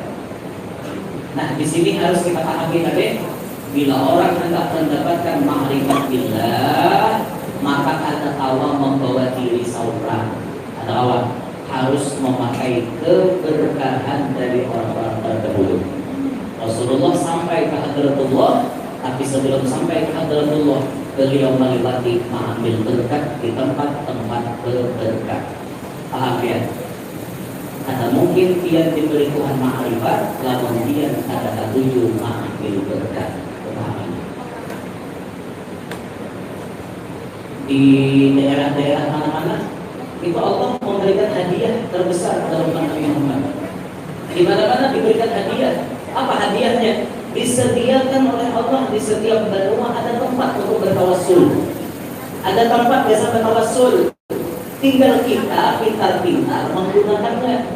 Nah di sini harus kita pahami tadi, bila orang hendak mendapatkan ma'rifat billah, maka ada tawa membawa diri saurah, ada tawa harus memakai keberkahan dari orang-orang terdahulu. Rasulullah sampai ke hadratullah, tapi sebelum sampai ke hadratullah, beliau melewati mengambil berkat di tempat-tempat berberkat. Paham ya? Ada mungkin dia diberi Tuhan ma'rifat, lalu dia ada ketujuh mengambil berkat. Paham? Di daerah-daerah mana-mana itu Allah memberikan hadiah terbesar dalam Nabi Muhammad. Di mana-mana diberikan hadiah. Apa hadiahnya? Disediakan oleh Allah di setiap benua ada tempat untuk bertawassul. Ada tempat biasa bertawassul. Tinggal kita pintar-pintar menggunakannya.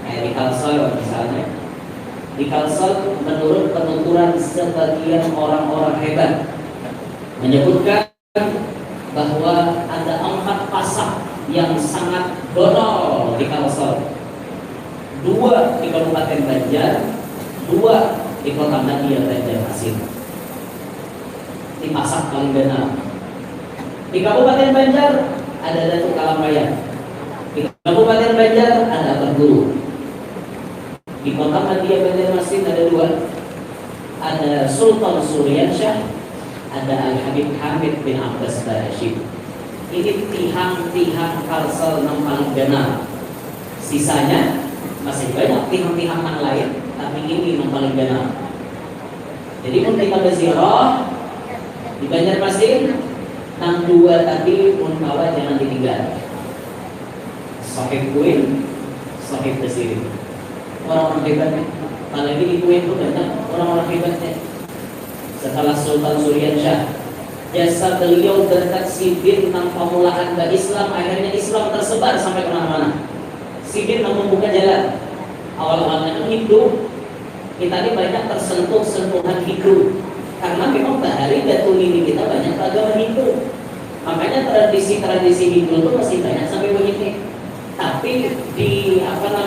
Kayak di Kalsel misalnya. Di Kalsel menurut penuturan sebagian orang-orang hebat menyebutkan bahwa ada 4 pasar yang sangat donol di Kalsel. 2 di Kabupaten Banjar, 2 di Kota Nadia Banjarmasin. Di pasar paling benar. Di Kabupaten Banjar ada Datuk Kalambayan. Di Kabupaten Banjar ada Berguru. Di Kota Nadia Banjarmasin ada 2. Ada Sultan Suryansyah, ada Al-Habib Hamid bin Abbas Barashid. Ini tihang-tihang Kalsel yang paling benar. Sisanya masih banyak tihang-tihang yang lain, tapi ini yang paling benar. Jadi pun kita berziarah di Banjarmasin, nang 2 tadi pun kawan jangan ditinggal. Sahib Kuin, Sahib Besirin. Orang-orang hebatnya, apalagi di Kuin itu banyak orang-orang hebatnya. setelah Sultan Suryansyah. Jasa beliau bertaksi tentang pemulaan Islam, akhirnya Islam tersebar sampai kemana-mana. Sidin membuka jalan. Awal-awalnya kan Hindu, kita ini banyak tersentuh sentuhan Hindu, karena memang bahari Datu ini kita banyak agama Hindu. Makanya tradisi-tradisi Hindu itu masih banyak sampai begini. Tapi dilebur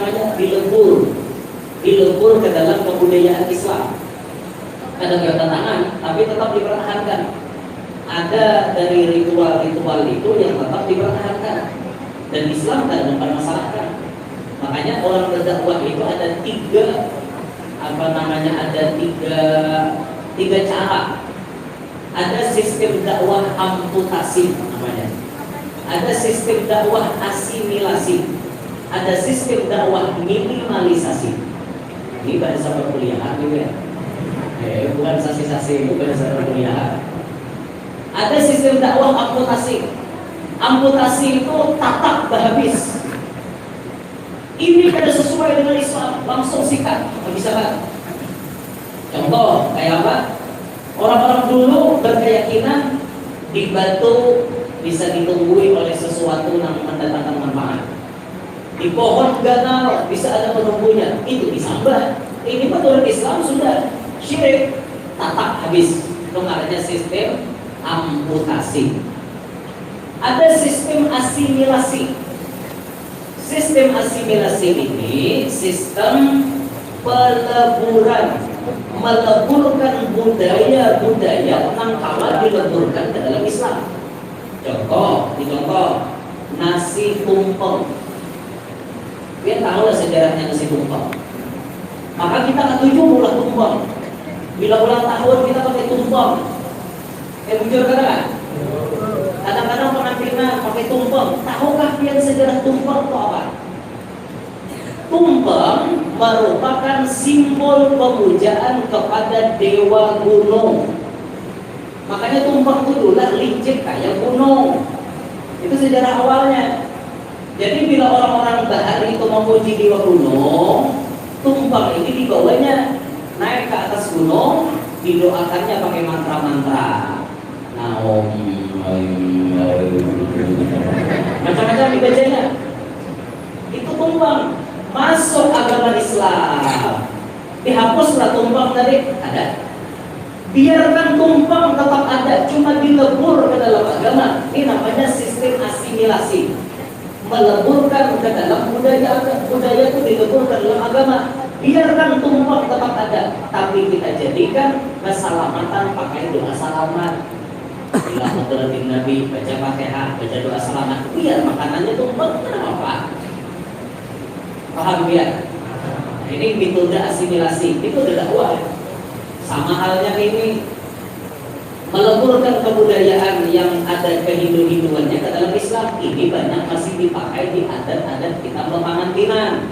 ke dalam kebudayaan Islam. Ada bertentangan, tapi tetap dipertahankan. Ada dari ritual-ritual itu yang tetap dipertahankan, dan Islam tidak mempermasalahkan. Makanya orang berdakwah itu ada tiga cara. Ada sistem dakwah amputasi namanya. Ada sistem dakwah asimilasi. Ada sistem dakwah minimalisasi. Ini bahasa perkuliahan juga. Bukan sasi-sasi, itu bahasa perkuliahan. Ada sistem dakwah amputasi. Amputasi itu tatak habis. Ini kada sesuai dengan Islam, langsung sikat, bisa kan? Contoh kayak apa? Orang-orang dulu berkeyakinan di batu bisa ditumbuhi oleh sesuatu yang mendatangkan manfaat. Di pohon ganal bisa ada penumbuhnya, itu disambah. Ini betul Islam sudah syirik, tatak habis. Itu namanya sistem amputasi. Ada sistem asimilasi. Sistem asimilasi ini sistem peleburan, meleburkan budaya-budaya yang kalah dileburkan ke dalam Islam. Contoh nasi tumpeng. Kalian tahu lah sejarahnya nasi tumpeng. Maka kita ketujuh ulah tumpeng. Bila ulang tahun kita pakai tumpeng. Bujur kan? Kadang-kadang penampilan pakai tumpeng. Tahukah kalian sejarah tumpeng itu apa? Tumpeng merupakan simbol pemujaan kepada dewa gunung. Makanya tumpeng itu dulu licik kayak gunung. Itu sejarah awalnya. Jadi bila orang-orang bahari itu memuji dewa gunung, tumpeng ini dibawanya naik ke atas gunung, didoakannya pakai mantra-mantra. Macam-macam dibacanya. Itu tumpeng masuk agama Islam. Dihapuslah tumpeng tadi, ada. Biarkan tumpeng tetap ada, cuma dilebur ke dalam agama. Ini namanya sistem asimilasi. Meleburkan ke dalam budaya itu dilebur ke dalam agama. Biarkan tumpeng tetap ada, tapi kita jadikan keselamatan pakai doa salamat. Bila hadratin Nabi baca Fatihah, baca doa selamat, biar makanannya tumpeng, kenapa? Paham biar? Ini metode asimilasi, itu dakwah. Sama halnya ini meleburkan kebudayaan yang ada kehindu-hinduannya ke dalam Islam. Ini banyak masih dipakai di adat-adat kita pengantinan.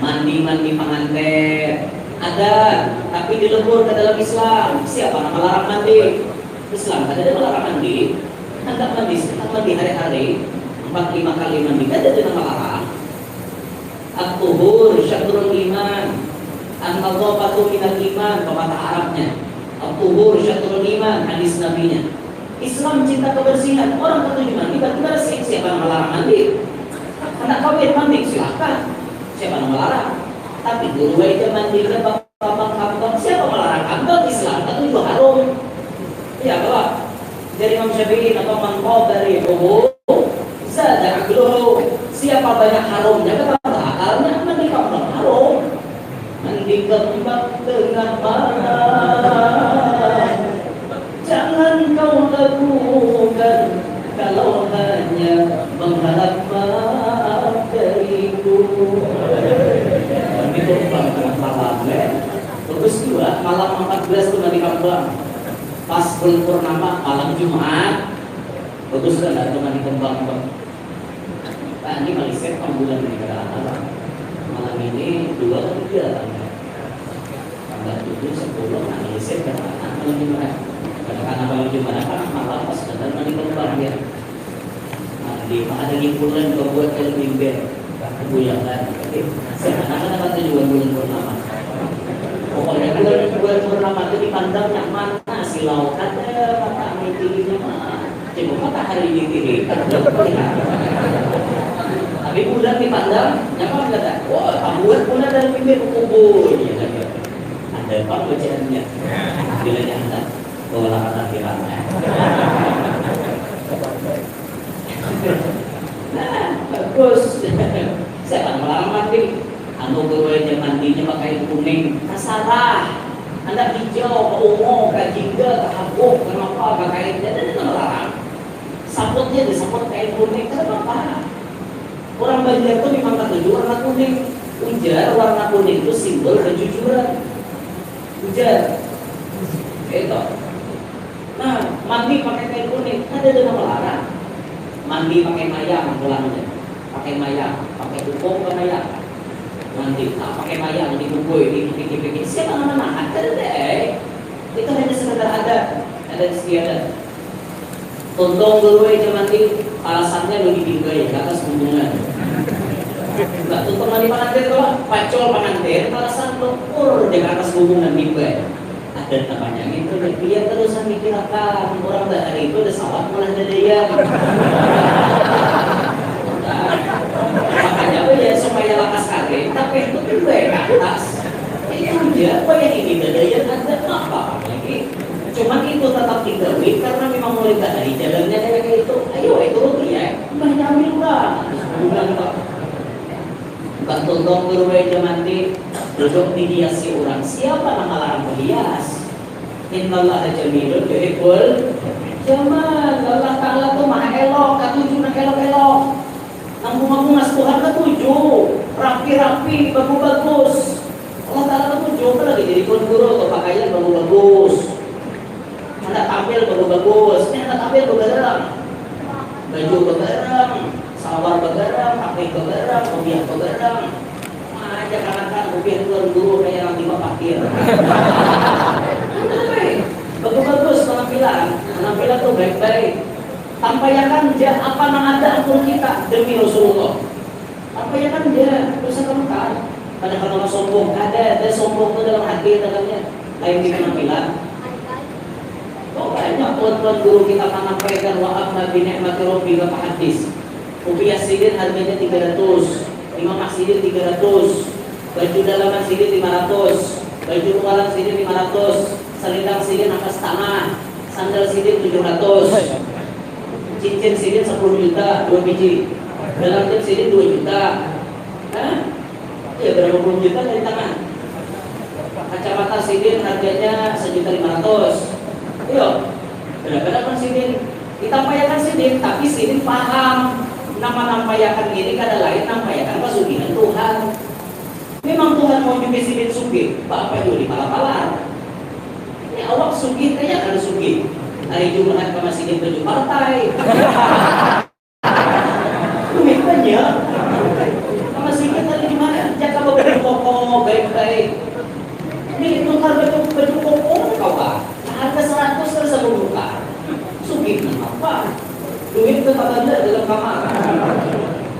Mandi pengantin ada, tapi dilebur ke dalam Islam. Siapa yang melarang mandi? Islam ada melarang mandi. Hendak mandi hari-hari 4-5 kali mandi, ada yang melarang. At-tuhur syatrul iman, an-nadhafatu minal iman, pepatah Arabnya. At-tuhur syatrul iman, hadis nabinya. Islam cinta kebersihan. Orang ketujuh mandi berarti bersih. Siapa yang melarang mandi? Hendak kawin mandi, silahkan. Siapa yang melarang? Tapi guru aja mandi ke babak-babak, siapa melarang? Abang Islam ketujuh harum. Ya bahwa dari Imam Syafi'i atau mangkau dari zada aqluhu, siapa banyak harumnya kata akalnya. Mandi kembang harum, mandi kembang tengah malam, jangan kau lakukan kalau hanya mengharap maaf dariku. Mandi kembang tengah malam, terus juga malam 14 itu mandi kembang. Pas bulan purnama malam Jumat, bagus kan ada mandi kembang. Nah, ini Malaysia bulan negara alam. Malam ini 2 atau 3 tanggal 7, 10 Malaysia kan malam Jumat. Karena malam Jumat kan malam pas ada mandi kembang ya. Nah, di ada himpunan kebuat LBB bulan. Seakan-akan kata juga bulan purnama. Pokoknya bulan purnama itu dipandang yang mana silau ada mata mitilinya mah. Coba matahari ditili. Tapi bulan dipandang, yang mana kata? Wah, bulan bulan dari pinggir kubur. Ada apa bacaannya? Bila nyata, bahwa kata kiranya. Nah, bagus. Saya akan melamar nih. Anu berwajah mandinya pakai kuning, kasarah. Anda hijau, ungu, jingga, habuk, kenapa pakai dan melarang. Saputnya disaput kain kuning, kenapa? Orang Banjar itu memang ketujuh warna kuning. Ujar warna kuning itu simbol kejujuran. Ujar, itu. Nah, mandi pakai kain kuning, ada dengan melarang. Mandi pakai mayang pulangnya, pakai mayang, pakai hukum ke mayang. Mandi, pakai mayang dibungkui, dipikir-pikir. Siapa nama ada deh. Itu hanya sekedar ada istiadat. Tuntung dulu aja mandi, alasannya lu dibingkai ke atas hubungan. Enggak tuntung mandi pengantin kalau pacol pengantin, alasan lumpur di atas hubungan bingkai. Ada namanya gitu, dia terusan mikir akan orang dari itu ada sawat mulai dari dia. Makanya ya supaya lakas kaget, tapi itu juga ke atas. Itu aja, apa yang ini dadaya ada apa lagi? Cuman itu tetap dikawin karena memang mulai dari jalannya kayak itu. Ayo itu ya, banyak ambil uang. Bukan kok. Bukan tuntung berwajah mandi duduk dihiasi orang. Siapa nama larang berhias? Innallaha jamilun yuhibbul jamal. Allah Ta'ala tuh maha elok, ketujuh nak elok-elok. Nanggung-nanggung nas Tuhan ketujuh, rapi-rapi, bagus-bagus. Allah Ta'ala ketujuh, kan lagi jadi guru atau pakaian bagus-bagus. Anda tampil bagus-bagus, ini anda tampil begerang. Baju begerang, salwar begerang, pakai begerang, mobil begerang. Aja kan mobil guru kayak orang di parkir. Bagus-bagus penampilan tuh baik-baik. Tampayakan dia apa yang ada atur kita demi Rasulullah. Tampayakan dia bisa kemukan. Pada kalau sombong ada sombong itu dalam hati dalamnya. Lain di penampilan. Oh banyak tuan-tuan guru kita menyampaikan wa amma bi ni'mati rabbika fahaddits. Kopiah sidin harganya 300, Imam sidin 300, baju dalaman sidin 500, baju luaran sidin 500, selendang sidin atas tanah, sandal sidin 700, cincin sidin 10 juta 2 biji, dalam jam sidin 2 juta. Hah? Ya berapa puluh juta dari tangan. Kacamata sidin harganya 1.500.000. Ayo, benar-benar kan sidin. Ditampayakan sidin, tapi sidin paham nama nampayakan ini kada lain nampayakan pesugihan Tuhan. Memang Tuhan mau juga sidin sugih, Bapak Yuli pala-pala. Ya awak sugih, kaya kada sugih. Hari Jumat ke sidin baju partai. Duit banyak. Sama sidin tadi di mana? Jaga baju koko baik-baik. Ini tukar baju koko kau Pak. Harga 100 terus aku buka. Sugih apa? Duit tetap ada dalam kamar.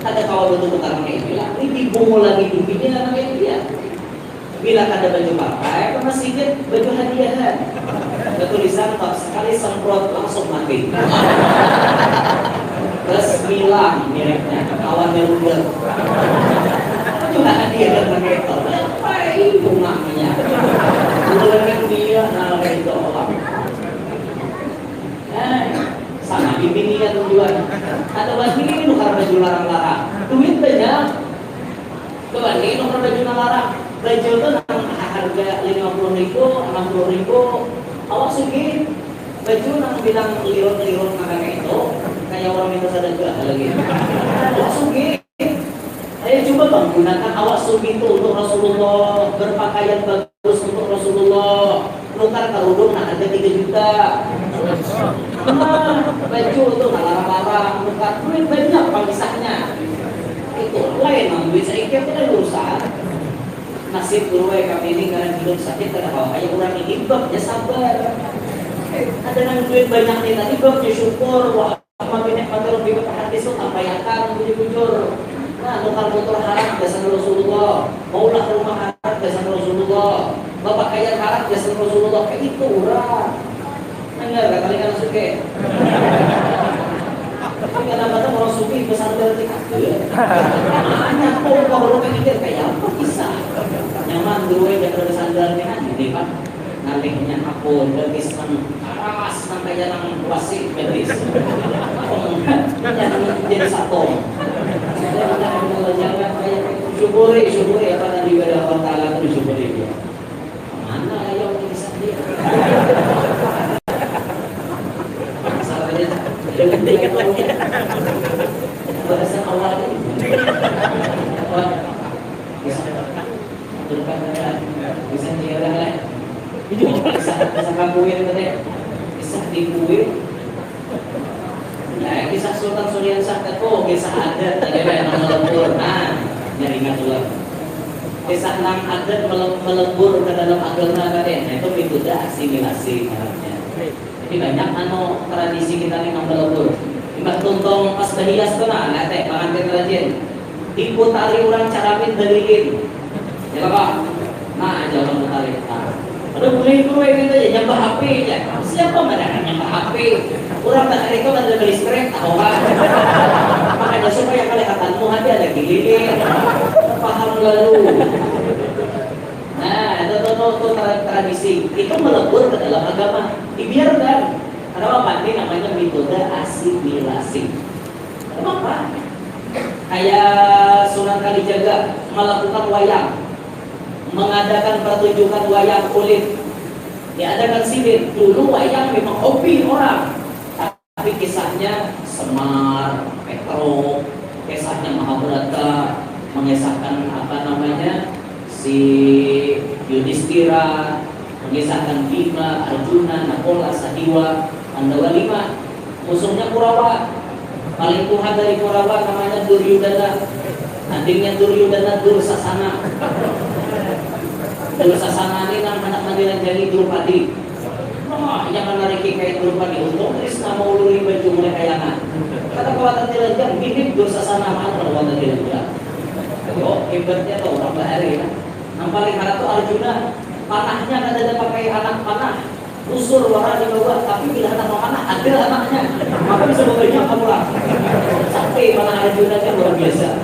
Ada kawan betul tukar kayak bilang, ini dibungul lagi duitnya kayak dia. Bila ada baju partai, ke masjid baju hadiahan. Ada tulisan tak sekali semprot langsung mati. Terus bilang miliknya kawannya ruler. Juga hadiah dan itu. Apa ini bunganya? Rulernya dia nah itu orang. Sama bimbingnya tujuan. Ada lagi ini nukar baju larang-larang. Duit banyak. Coba ini nukar baju larang. Baju itu harga 50.000, 60.000. Awak sugih. Baju nang bilang lirut-lirut kakak itu kayak orang itu sadar lagi. Awak sugih. Ayo coba bang gunakan awak sugih itu untuk Rasulullah, berpakaian bagus untuk Rasulullah. Nukar kerudung nah harga 3 juta. Baju itu nggak larang-larang, bukan duit banyak pengisahnya. Itu lain, nang duit saya kira itu urusan. Nasib guru kami ini karena hidup sakit karena kalau kayak orang ini babnya sabar. Ada nang duit banyak nih tadi babnya syukur. Wah, apa binek materi lebih berhati itu tampayakan bujur-bujur. Nah, nukar motor haram jasad Rasulullah, maulah rumah haram jasad Rasulullah, bapak kaya haram jasad Rasulullah, kayak itu urang. Dengar kata kalian suke. Tapi kadang-kadang orang sufi pesan dari hanya kau baru mikir kayak apa kisah. Nyaman dulu ya dari sandarnya kan, gitu kan. Nalingnya aku berarti senang keras sampai jalan wasik beris. Jangan jadi satu. Jangan kayak syukuri apa yang diberi Allah Taala itu syukuri dia. Mana yang kisah dia? Masalahnya bahasa awal ini. Bisa diarah bisa kapuin katanya, bisa dipuin. Nah, kisah Sultan Surian Sakta kok kisah adat ada yang melebur. Nah, nyari ingat dulu. Kisah enam adat melebur ke dalam agama katanya. Nah, itu metode asimilasi namanya. Jadi banyak tradisi kita nih yang melebur. Imbah tuntong pas berhias tuh nah, teh pengantin rajin. Diputari orang caramin dalilin. Ya Pak. Nah, jangan putari. Ada kulit-kulit gitu ya, nyambah HP ya. Siapa mana nyambah HP? Orang tak hari itu ada listrik, tahu kan? Makanya supaya kelihatanmu hati ada gilin. Paham lalu. Nah, itu tradisi. Itu melebur ke dalam agama. Dibiarkan. Karena apa? Ini namanya metode asimilasi. Kenapa? Kayak Sunan Kalijaga melakukan wayang, mengadakan pertunjukan wayang kulit, diadakan sirip. Dulu wayang memang hobi orang, tapi kisahnya Semar, Petro, kisahnya Mahabharata, mengisahkan apa namanya si Yudhistira, mengisahkan Bima, Arjuna, Nakula, Sahiwa, Pandawa 5, musuhnya Kurawa. Paling Tuhan dari Kurawa namanya Duryudana, adiknya Duryudana Dursasana. Dursasana ini anak mandiran jadi Drupadi. Wah, jangan nariki kayak Drupadi. Untung Krishna mau luri baju mulai kayangan. Kata kawatan dilanjang, mirip Dursasana mana kawatan dilanjang. Yo, hebatnya tuh orang bahari ya. Yang paling harap tuh Arjuna, panahnya kan ada pakai anak panah. Usur warna di bawah, tapi bila anak panah ada anaknya. Maka bisa bekerja kamu lah. Sampai panah Arjuna kan luar biasa.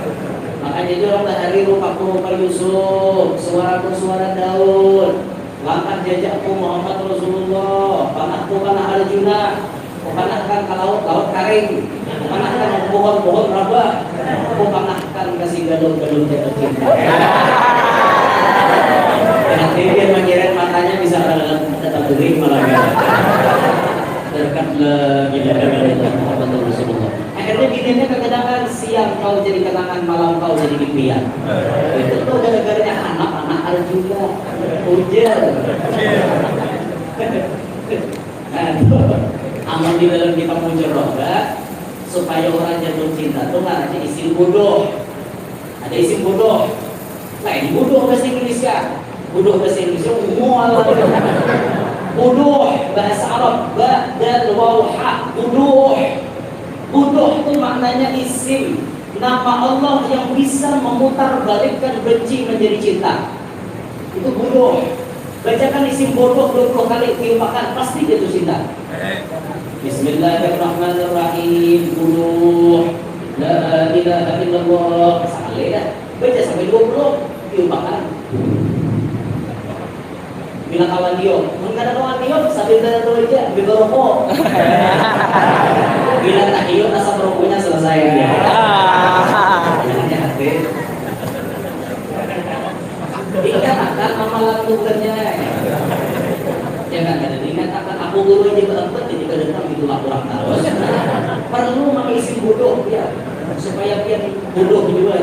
Makanya itu orang bahari rupaku rupa Yusuf, suaraku suara Daud, langkah jajakku Muhammad Rasulullah, panahku panah Arjuna, panahkan ke laut kering, panahkan pohon rabah, aku panahkan kasih galon-galon jatuh cinta. Nanti dia mengirim matanya bisa dalam beri malah dekat Muhammad Rasulullah. Akhirnya dinanya kekenangan siang kau jadi kenangan, malam kau jadi impian. Itu tuh gara-garanya anak-anak Arjuna hujan. Amal di dalam kita muncul supaya orang jatuh cinta tuh nggak ada isim bodoh. Ada isim bodoh. Lain bodoh bahasa Indonesia. Bodoh bahasa Indonesia mual. Bodoh bahasa Arab ba dan waw ha. Bodoh. Bodoh itu maknanya isim nama Allah yang bisa memutar balikkan benci menjadi cinta. Itu bodoh. Bacakan isim bodoh 20 kali, tiupakan pasti jatuh cinta. Bismillahirrahmanirrahim. Bodoh. La ilaha illallah. Sekali dah. Baca sampai 20, tiupakan. Bila kawan dia, mungkin ada kawan dia sambil ada aja, bila rokok. Bila tak hiyo, asap rokoknya selesai dia. Jangan hati. Ingat akan amalan tukernya. Jangan ada ingat akan aku guru aja berempat jadi kedengar gitu laporan terus. Perlu mengisi bodoh ya, supaya dia bodoh juga.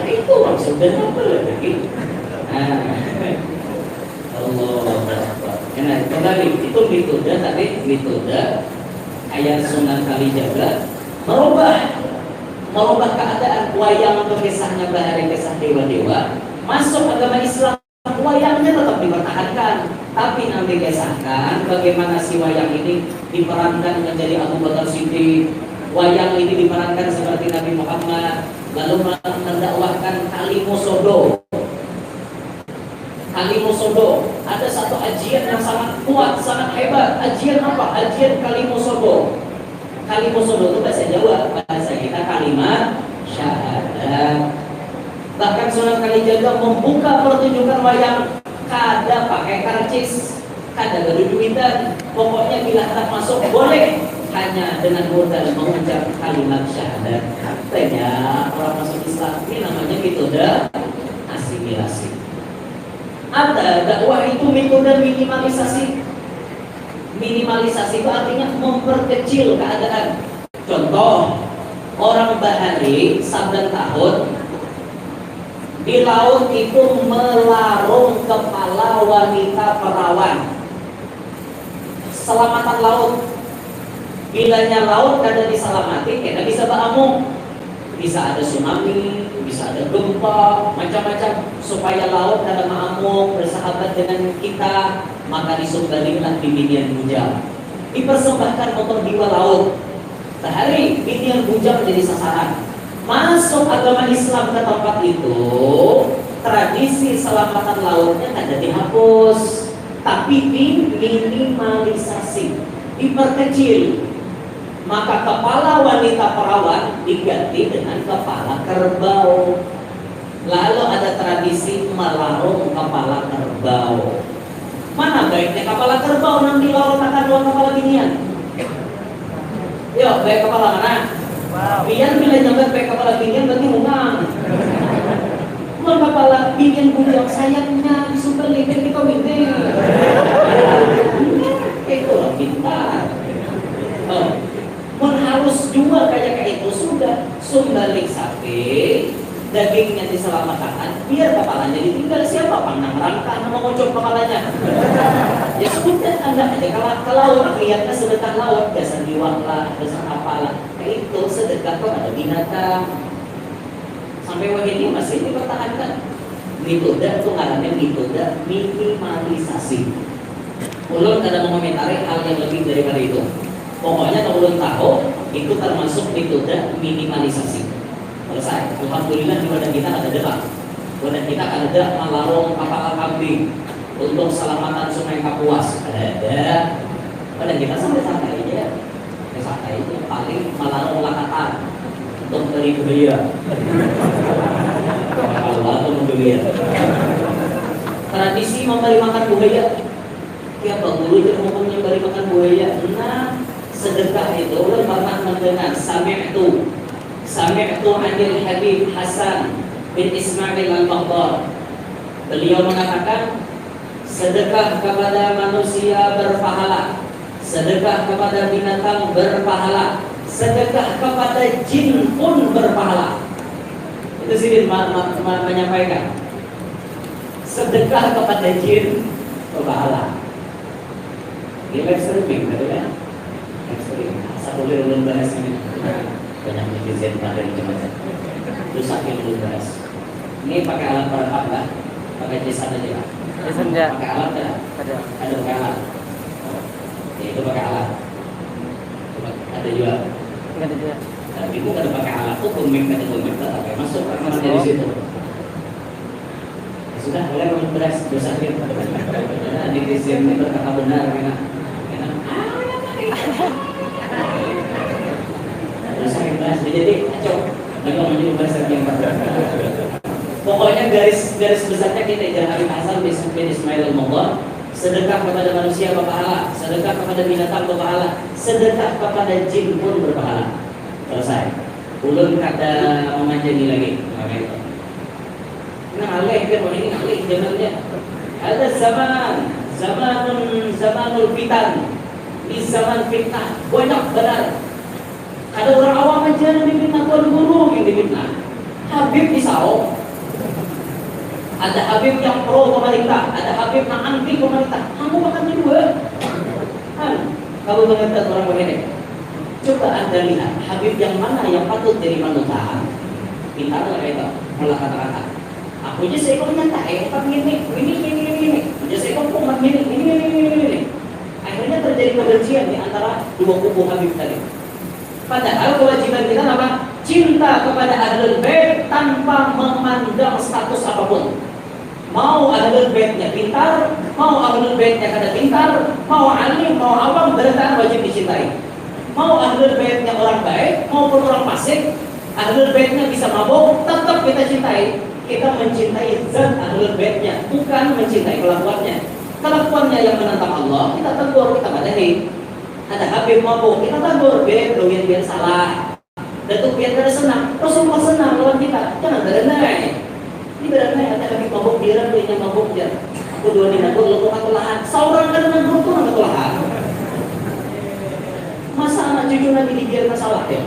Itu maksudnya apa lagi? Allah. Nah, kembali itu metode tadi metode ayat Sunan Kalijaga merubah keadaan wayang untuk kisahnya bahari kisah dewa-dewa masuk agama Islam. Wayangnya tetap dipertahankan, tapi nanti kisahkan bagaimana si wayang ini diperankan menjadi Abu Bakar Siddiq, Wayang ini diperankan seperti Nabi Muhammad, lalu mendakwahkan Kalimusodo. Kalimusodo, ada satu ajian yang sangat kuat, sangat hebat. Ajian apa? Ajian Kalimusodo. Kalimusodo itu bahasa Jawa, bahasa kita kalimat syahadat. Bahkan Sunan Kalijaga membuka pertunjukan wayang kada pakai karcis, kada berduitan. Pokoknya bila hendak masuk boleh hanya dengan modal mengucap kalimat syahadat. Katanya orang masuk Islam ini namanya metode asimilasi. Ada dakwah itu metode minimalisasi. Minimalisasi itu artinya memperkecil keadaan. Contoh, orang Bahari saban tahun di laut itu melarung kepala wanita perawan. Selamatan laut. Bilanya laut kada diselamati, kada bisa beramung. Bisa ada tsunami, bisa ada gempa, macam-macam. Supaya laut kada mengamuk, bersahabat dengan kita, maka disumbalinglah bibinian bujang. Dipersembahkan untuk diwa laut. Sehari bibinian bujang menjadi sasaran. Masuk agama Islam ke tempat itu, tradisi selamatan lautnya kada dihapus, tapi diminimalisasi, diperkecil. Maka kepala wanita perawan diganti dengan kepala kerbau. Lalu ada tradisi melarung kepala kerbau. Mana baiknya kepala kerbau nanti larung akan dua kepala binian? Yuk, baik kepala mana? Biar bila nyambat baik kepala binian berarti ungang. Mau kepala binian bujang sayangnya disubeli kan kita wini. Itu lah pintar. Harus jual kayak itu sudah sumbaling sapi, dagingnya diselamatkan, biar kepalanya ditinggal. Siapa pandang rangka mau ngocok kepalanya? Ya sebutkan Anda aja ke laut, lihatnya sedekah laut, dasar diwak lah, dasar apalah. Kayak itu sedekah kepada binatang. Sampai waktu ini masih dipertahankan. Metode itu ngarannya metode minimalisasi. Ulun kada mengomentari hal yang lebih daripada itu. Pokoknya kalau ulun tahu itu termasuk metode minimalisasi. Selesai. Alhamdulillah di badan kita ada debat. Badan kita ada melarung kapal kambing untuk selamatan Sungai Kapuas. Ada. Badan kita santai aja. Santai aja. Paling melarung lakatan untuk beri budaya. Kalau atau budaya. Tradisi memberi makan buaya. Tiap guru itu ngomongnya beri makan buaya. Nah, sedekah itu ulun pernah mendengar sami'tu anil Habib Hasan bin Ismail al-Baghdad. Beliau mengatakan sedekah kepada manusia berpahala, sedekah kepada binatang berpahala, sedekah kepada jin pun berpahala. Itu sih menyampaikan sedekah kepada jin berpahala. Ini live streaming betul ya? Satu belum bahas ini banyak netizen pada macam-macam. Terus yang belum bahas. Ini pakai alat perangkat lah, pakai jasa aja lah. Pakai alat ya? Ada pakai alat. Itu pakai alat. Ada juga. Ada juga. Ibu kada pakai alat tuh komik kada komik tak pakai masuk karena dari situ. Sudah boleh beras dosa kita. Netizen itu berkata benar kan? Jadi acok lagi menjadi bahasa yang pokoknya garis besarnya kita jangan Habib Hasan bin Ismail al-Baghdad. Sedekah kepada manusia berpahala, sedekah kepada binatang berpahala, sedekah kepada jin pun berpahala. Selesai. Ulun kata memanjani lagi. Nah, alih kan ini alih zamannya. Ada zamanul fitan. Di zaman fitnah banyak benar. Ada orang awam aja yang difitnah, tuan guru yang difitnah. Habib disau. Ada Habib yang pro pemerintah, ada Habib yang anti pemerintah. Kamu makan kedua. Kan? Kalau mengenai orang begini, coba Anda lihat Habib yang mana yang patut jadi panutan. Pintar lah itu, malah kata-kata. Aku aja saya kok nyata, tapi ini. Aja saya kok umat ini. Akhirnya terjadi kebencian di antara dua kubu Habib tadi. Padahal kewajiban kita apa? Cinta kepada Ahlul Bait tanpa memandang status apapun. Mau Ahlul Baitnya pintar, mau Ahlul Baitnya kada pintar, mau alim, mau awam, benar wajib dicintai. Mau Ahlul Baitnya orang baik, maupun orang fasik, Ahlul Baitnya bisa mabuk, tetap kita cintai. Kita mencintai zat Ahlul Baitnya, bukan mencintai kelakuannya. Kelakuannya yang menentang Allah, kita tegur, kita badahi. Ada Habib mabuk, kita tegur, biar salah. Datuk biar kada senang, Rasulullah senang lawan kita, jangan berenai. Ini berenai, ada Habib mabuk, dia mabuk dia. Aku dua ni aku lupa ketulahan, seorang kada nanggung tu nak ketulahan. Masa anak cucu Nabi dibiarkan salah ya?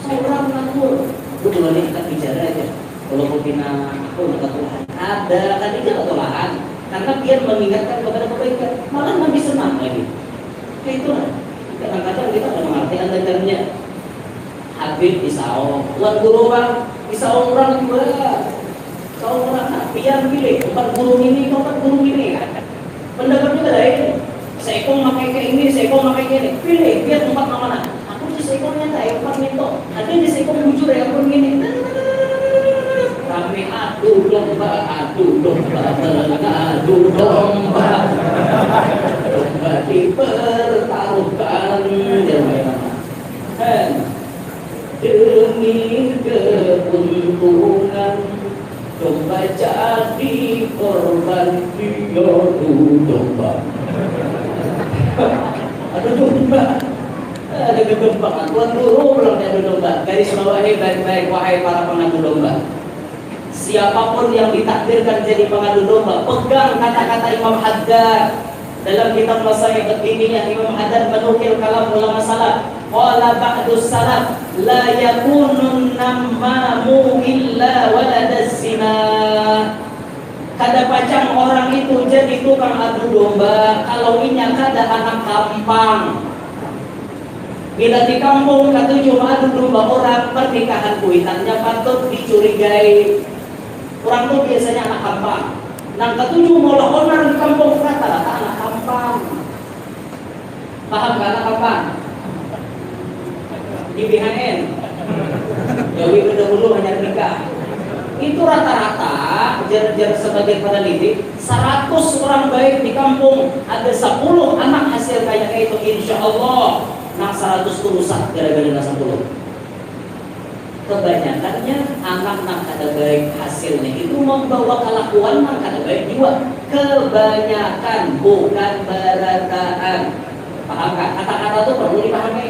Seorang nanggur, betul ni kita bicara aja. Kalau kau bina aku nak ketulahan, ada kan dia ketulahan, karena biar mengingatkan kepada kebaikan. Malah Nabi senang lagi. Kayak itu lah. Kadang-kadang kita ada pengertian dengarnya. Habib Isao, tuan guru bang, Isao orang juga, Isao orang nak biar pilih, empat guru ini, empat guru ini. Pendapat juga lain. Seekor pakai kayak ini, seekor pakai kayak ini. Pilih, biar tempat mana. Aku di seekornya tak, empat minto. Ada di seekor jujur ya, aku begini. Kami adu domba, domba dipertaruhkan demi keuntungan, domba jadi korban diadu domba. Ada domba, ada kegembangan. Tuan guru belum ada domba. Garis bawahi baik-baik wahai para pengadu domba. Siapapun yang ditakdirkan jadi pengadu domba, pegang kata-kata Imam Haddad dalam kitab Masail Qadimiyah. Imam Haddad menukil kalam ulama salaf. Qala ba'du salaf la yakunun nammamu illa waladaz zina. Kada pacang orang itu jadi tukang adu domba kalau inya kada anak kampang. Bila di kampung kata cuma adu domba orang, pernikahan kuitannya patut dicurigai. Orang tuh biasanya anak kampang. Nang ketujuh mulai onar di kampung rata-rata anak kampang. Paham kan anak kampang? Di BHN Jawi dulu hanya nikah. Itu rata-rata jar sebagian peneliti 100 orang baik di kampung, ada 10 anak hasil kayak itu, insya Allah. Nah 100 itu rusak gara-gara 10. Kebanyakannya anak kada baik hasilnya itu membawa kelakuan kada baik juga. Kebanyakan, bukan berataan. Paham kan? Kata-kata itu perlu dipahami.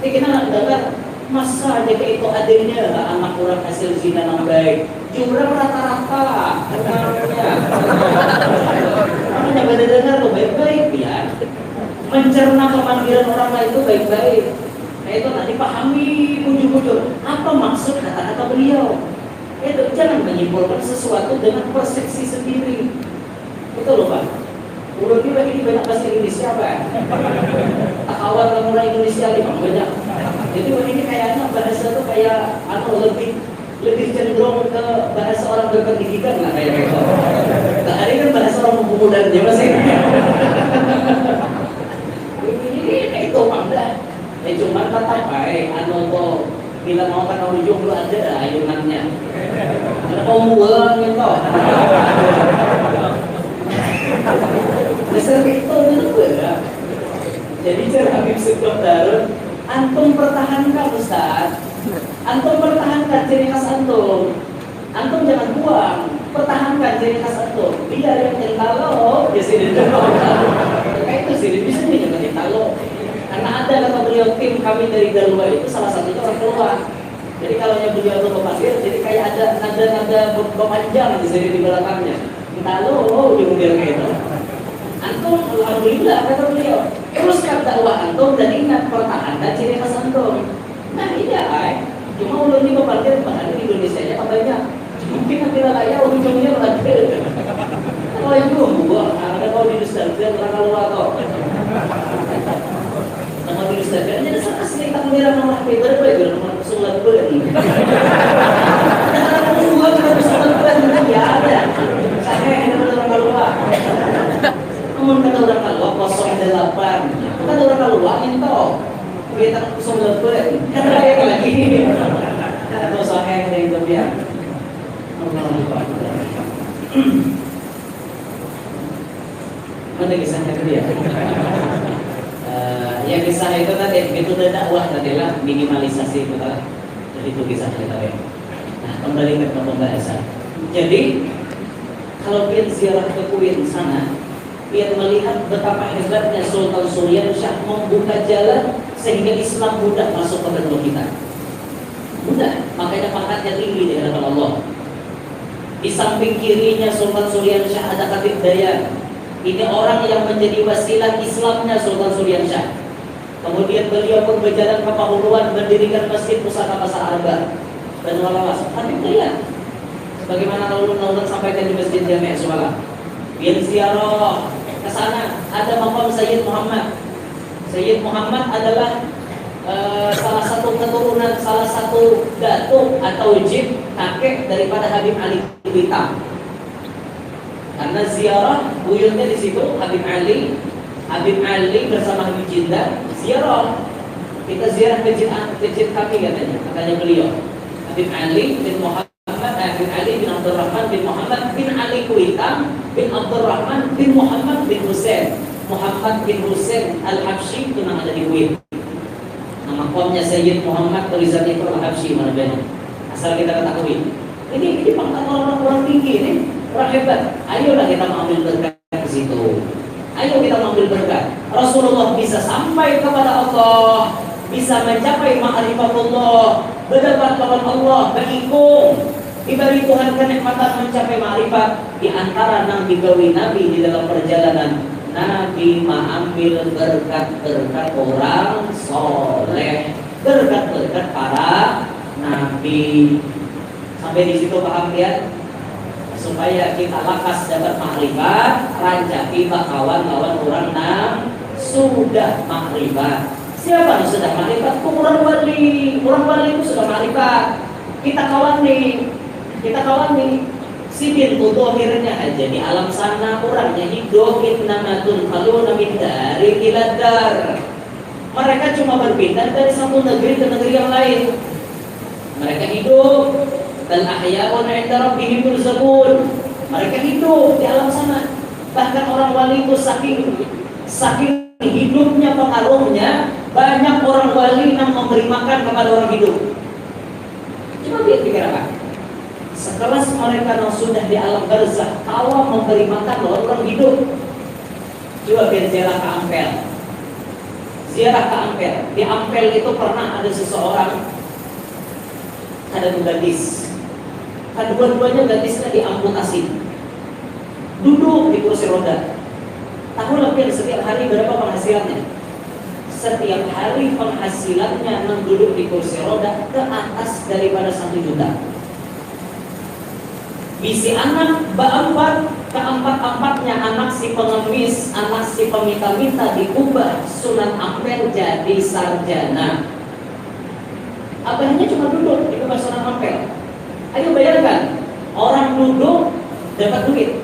Jadi kita nak dengar masa aja itu adanya anak orang hasil zina yang baik. Jumlah rata-rata namanya benar-benar tuh baik-baik ya. Mencerna pemanggilan orang lain itu baik-baik. Nah itu nanti pahami bujur-bujur apa maksud kata-kata beliau. Itu jangan menyimpulkan sesuatu dengan persepsi sendiri. Itu loh Pak. Udah kira ini banyak bahasa Indonesia apa? Tak awal kamu orang Indonesia memang banyak. Jadi ini kayaknya bahasa itu kayak lebih cenderung ke bahasa orang berpendidikan lah kayak gitu. Nah, hari kan bahasa orang pemuda aja masih. Ini itu pangda. Cuma tetap baik, tuh bila mau kan ujung lu ada ayunannya. Ada pembuang gitu. Dasar itu ya. Jadi cara Habib Syekh Darul, antum pertahankan Ustaz. Antum pertahankan ciri khas antum. Antum jangan buang, pertahankan ciri khas antum. Biar yang jadi kalau ya sini dulu. Kayak itu sih bisa nih jangan ditalo. Karena ada kata beliau tim kami dari Dalwa itu salah satunya orang keluar. Jadi kalau beliau itu pasir, jadi kayak ada panjang di sini di belakangnya. Ditalo ujung dia kayak itu. Antum alhamdulillah kata beliau. Teruskan dakwah antum dan ingat pertahankan ciri khas antum. Nah iya, cuma ulun ini berpikir bahkan di Indonesia nya banyak. Mungkin nanti raya ujungnya ada. Kalau yang belum buat, ada kau di Ustaz dan orang luar atau nama di Ustaz dan ada salah asli tak merah nama paper paper nama surat bulan. Ada surat surat bulan ya ada. Saya ada orang luar. Namun kata orang luar 08, kata orang luar itu. Tapi tak kusung lepet. Kata lagi. Atau sahih dari dunia. Mana kisahnya ke dia? Yang kisah itu tadi metode dakwah tadi lah minimalisasi itu tadi. Jadi itu kisahnya tadi. Nah kembali ke pembahasan. Jadi kalau dia ziarah ke Kuwait sana, dia melihat betapa hebatnya Sultan Suryansyah membuka jalan sehingga Islam mudah masuk ke benua kita. Mudah, makanya pangkatnya tinggi di hadapan Allah. Di samping kirinya Sultan Suryansyah ada Khatib Dayan. Ini orang yang menjadi wasilah Islamnya Sultan Suryansyah. Kemudian beliau pun berjalan ke Pahuluan mendirikan masjid pusaka pasar Arba dan walawas. Khatib Dayan. Sebagaimana naulun sampaikan di Masjid Jami' Semalam. Dia ziarah ke sana, ada makam Sayyid Muhammad. Sayyid Muhammad adalah salah satu keturunan, salah satu datuk atau jib kakek daripada Habib Ali Hitam. Karena ziarah buyutnya di situ Habib Ali bersama Habib Jinda ziarah. Kita ziarah ke jid kami katanya beliau. Habib Ali bin Muhammad, Habib Ali bin Abdurrahman bin Muhammad bin Ali Kuitam bin Abdurrahman bin Muhammad bin Hussein. Muhammad bin Hussein Al-Habsyi itu yang ada di Kuwait. Nama kaumnya Sayyid Muhammad tulisannya itu Al-Habsyi mana beda. Asal kita ketahui. Ini pangkat orang tinggi ini, orang hebat. Ayolah kita mengambil berkat di situ. Ayo kita mengambil berkat. Rasulullah bisa sampai kepada Allah, bisa mencapai ma'rifatullah, berdebat lawan Allah, berikung. Diberi Tuhan kenikmatan mencapai ma'rifat. Di antara nang digawi Nabi di dalam perjalanan, Nabi mengambil berkat-berkat orang soleh, berkat-berkat para Nabi. Sampai di situ paham ya? Supaya kita lakas dapat makrifat, rancaki bakawan lawan orang nang sudah makrifat. Siapa yang sudah makrifat? Orang wali itu sudah makrifat. Kita kawan nih. Si bintu dohirnya aja di alam sana orangnya hidup namatun kalau namin dari kiladar. Mereka cuma berpindah dari satu negeri ke negeri yang lain. Mereka hidup dan ahya'un 'inda rabbihim yurzaqun. Mereka hidup di alam sana. Bahkan orang wali itu saking hidupnya pengaruhnya, banyak orang wali yang memberi makan kepada orang hidup. Coba lihat pikir apa? Sekelas mereka yang sudah di alam barzakh tawa memberi makan orang hidup. Coba lihat ziarah ke Ampel. Ziarah ke Ampel. Di Ampel itu pernah ada seseorang, ada gadis. Kedua-duanya gadisnya diamputasi. Duduk di kursi roda. Tahu lebih setiap hari berapa penghasilannya? Setiap hari penghasilannya duduk di kursi roda ke atas daripada 1 juta. Bisi anak keempat-empatnya anak si pengemis, anak si peminta-minta diubah Sunan Ampel jadi sarjana. Abahnya cuma duduk di bawah Sunan Ampel. Ayo bayangkan, orang duduk dapat duit.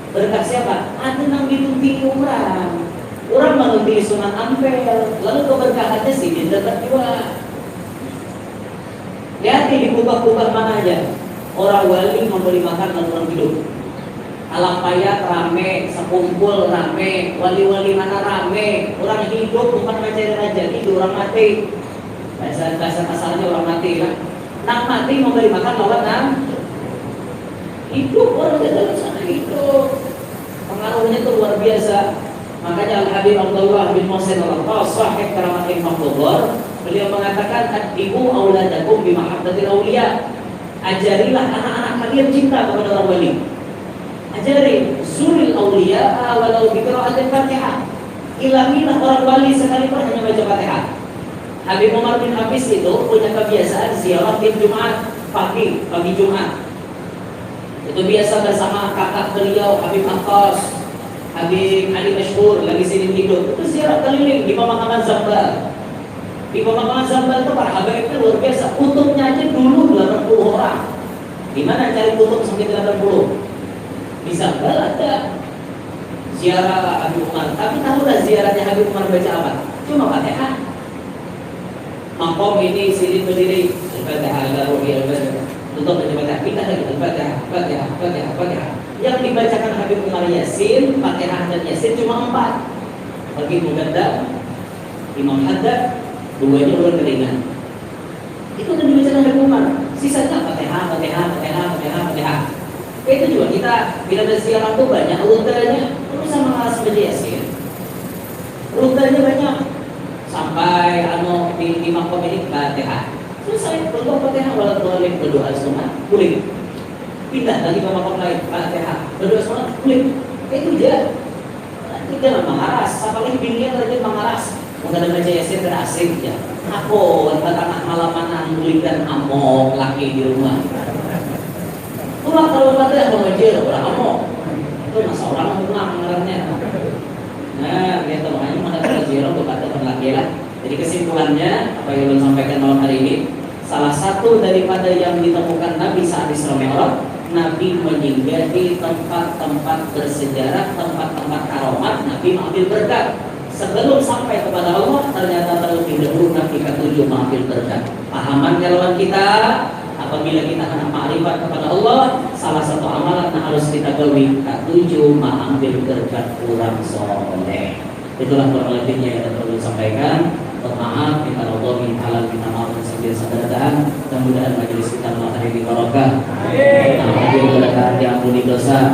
Berkat siapa? Ada yang ditunti orang. Orang menunti Sunan Ampel, lalu keberkahannya sih dia dapat juga. Lihat di kubah-kubah mana aja. Orang wali memberi makan dan orang hidup. Alam payah rame, sekumpul rame, wali-wali mana rame. Orang hidup bukan mencari raja, itu orang mati. Bahasa kasarnya orang mati kan. Nang mati memberi makan lawan nang hidup, orang dalam sana hidup. Pengaruhnya itu luar biasa. Makanya Al-Habib Abdullah bin Muhsin Al-Atta sahib keramat Imam Bukhari, beliau mengatakan adibu auladakum bi mahabbatil auliya. Ajarilah anak-anak kalian cinta kepada orang wali. Ajari suril auliya walau bi qiraatil Fatihah. Ilahilah orang wali sekalipun hanya baca Fatihah. Habib Umar bin Hafiz itu punya kebiasaan ziarah tiap Jumat pagi Jumat. Itu biasa bersama kakak beliau Habib Aqqas, Habib Ali Mashhur lagi sini hidup. Itu ziarah keliling di pemakaman Zambal. Di pemakaman Zambal itu para habaibnya luar biasa. Kutubnya aja dulu 80 orang. Gimana cari kutub sampai 80? Di Zambal ada ziarah Habib Umar. Tapi tahu lah ziarahnya Habib Umar baca apa? Cuma Fatihah. Mangkok ini silih berdiri Al-Fatihah al-Ruhi al-Fatihah. Tutup Al-Fatihah, kita lagi Al-Fatihah, Fatihah, Fatihah, Fatihah. Yang dibacakan Habib Umar Yasin, Fatihah dan Yasin cuma 4. Bagi Mugaddam, Imam Haddad, 2-nya ulun keringan. Itu yang dibacakan Habib Umar. Sisanya Fatihah, Fatihah, Fatihah, Fatihah, Fatihah. Itu juga kita bila bersiaran itu banyak rutenya, terus sama ngalas baca Yasin. Rutenya banyak sampai di makom ini Fatihah. Selesai berdoa Fatihah walau boleh berdoa sunat boleh. Pindah lagi ke makom lain Fatihah berdoa sunat boleh. Itu dia. Nanti jangan mengaras. Apalagi binian lagi mengaras. Mungkin baca Yasin terasing ya. Aku tengah halaman nulikan amok laki di rumah. Itulah kalau Fatihah mengajar orang amok. Itu masa orang menang mengarangnya. Nah, gitu makanya mana pengajian untuk kata laki lah. Jadi kesimpulannya apa yang belum sampaikan malam hari ini, salah satu daripada yang ditemukan Nabi saat Isra Mi'raj, Nabi menyinggahi tempat-tempat bersejarah, tempat-tempat karamat, Nabi mengambil berkat. Sebelum sampai kepada Allah, ternyata terlebih dahulu Nabi ketujuh mengambil berkat. Pahamannya lawan kita, apabila kita hendak ma'rifat kepada Allah, salah satu amalan yang harus kita gawi ketujuh mengambil berkat kurang soleh. Itulah kurang lebihnya yang perlu disampaikan. Maaf, minta Allah, minta halal, minta maaf dan sambil sadarkan. Mudah-mudahan majelis kita malam hari ini barokah. Hadir berkah diampuni dosa,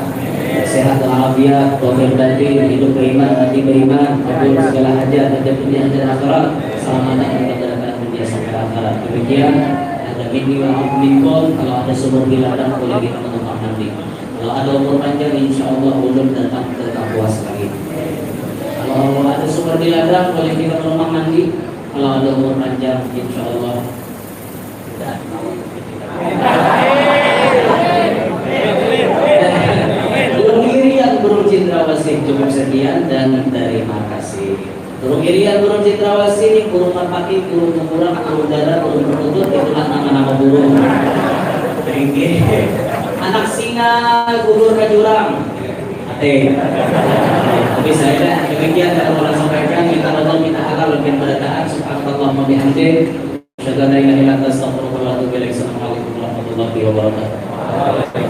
sehat walafiat, taufiq batin, hidup beriman, mati beriman, kabul segala hajat, hajat dunia dan akhirat, selamat dan berkah dunia sampai akhirat. Demikian ada mimpi wa minkum. Kalau ada sumber di ladang boleh kita menumpang nanti. Kalau ada umur panjang, insya Allah ulun datang ke puas lagi. Kalau ada sumber di ladang boleh kita menumpang nanti. Kalau ada umur panjang, insya Allah tidak mau. Burung irian, burung cendrawasih, cukup sekian dan terima kasih. Burung irian, burung cendrawasih, burung merpati, burung mengurang, burung dara, burung perkutut, itulah nama-nama burung. Anak singa, gugur ke jurang. Tapi saya demikian yang orang sampaikan. Kita Allah, kita halal, kita bertahan. Subhanallah, bihamdih. Asyhadu an la ilaha illa anta, astaghfiruka wa atubu ilaik. Assalamualaikum warahmatullahi wabarakatuh.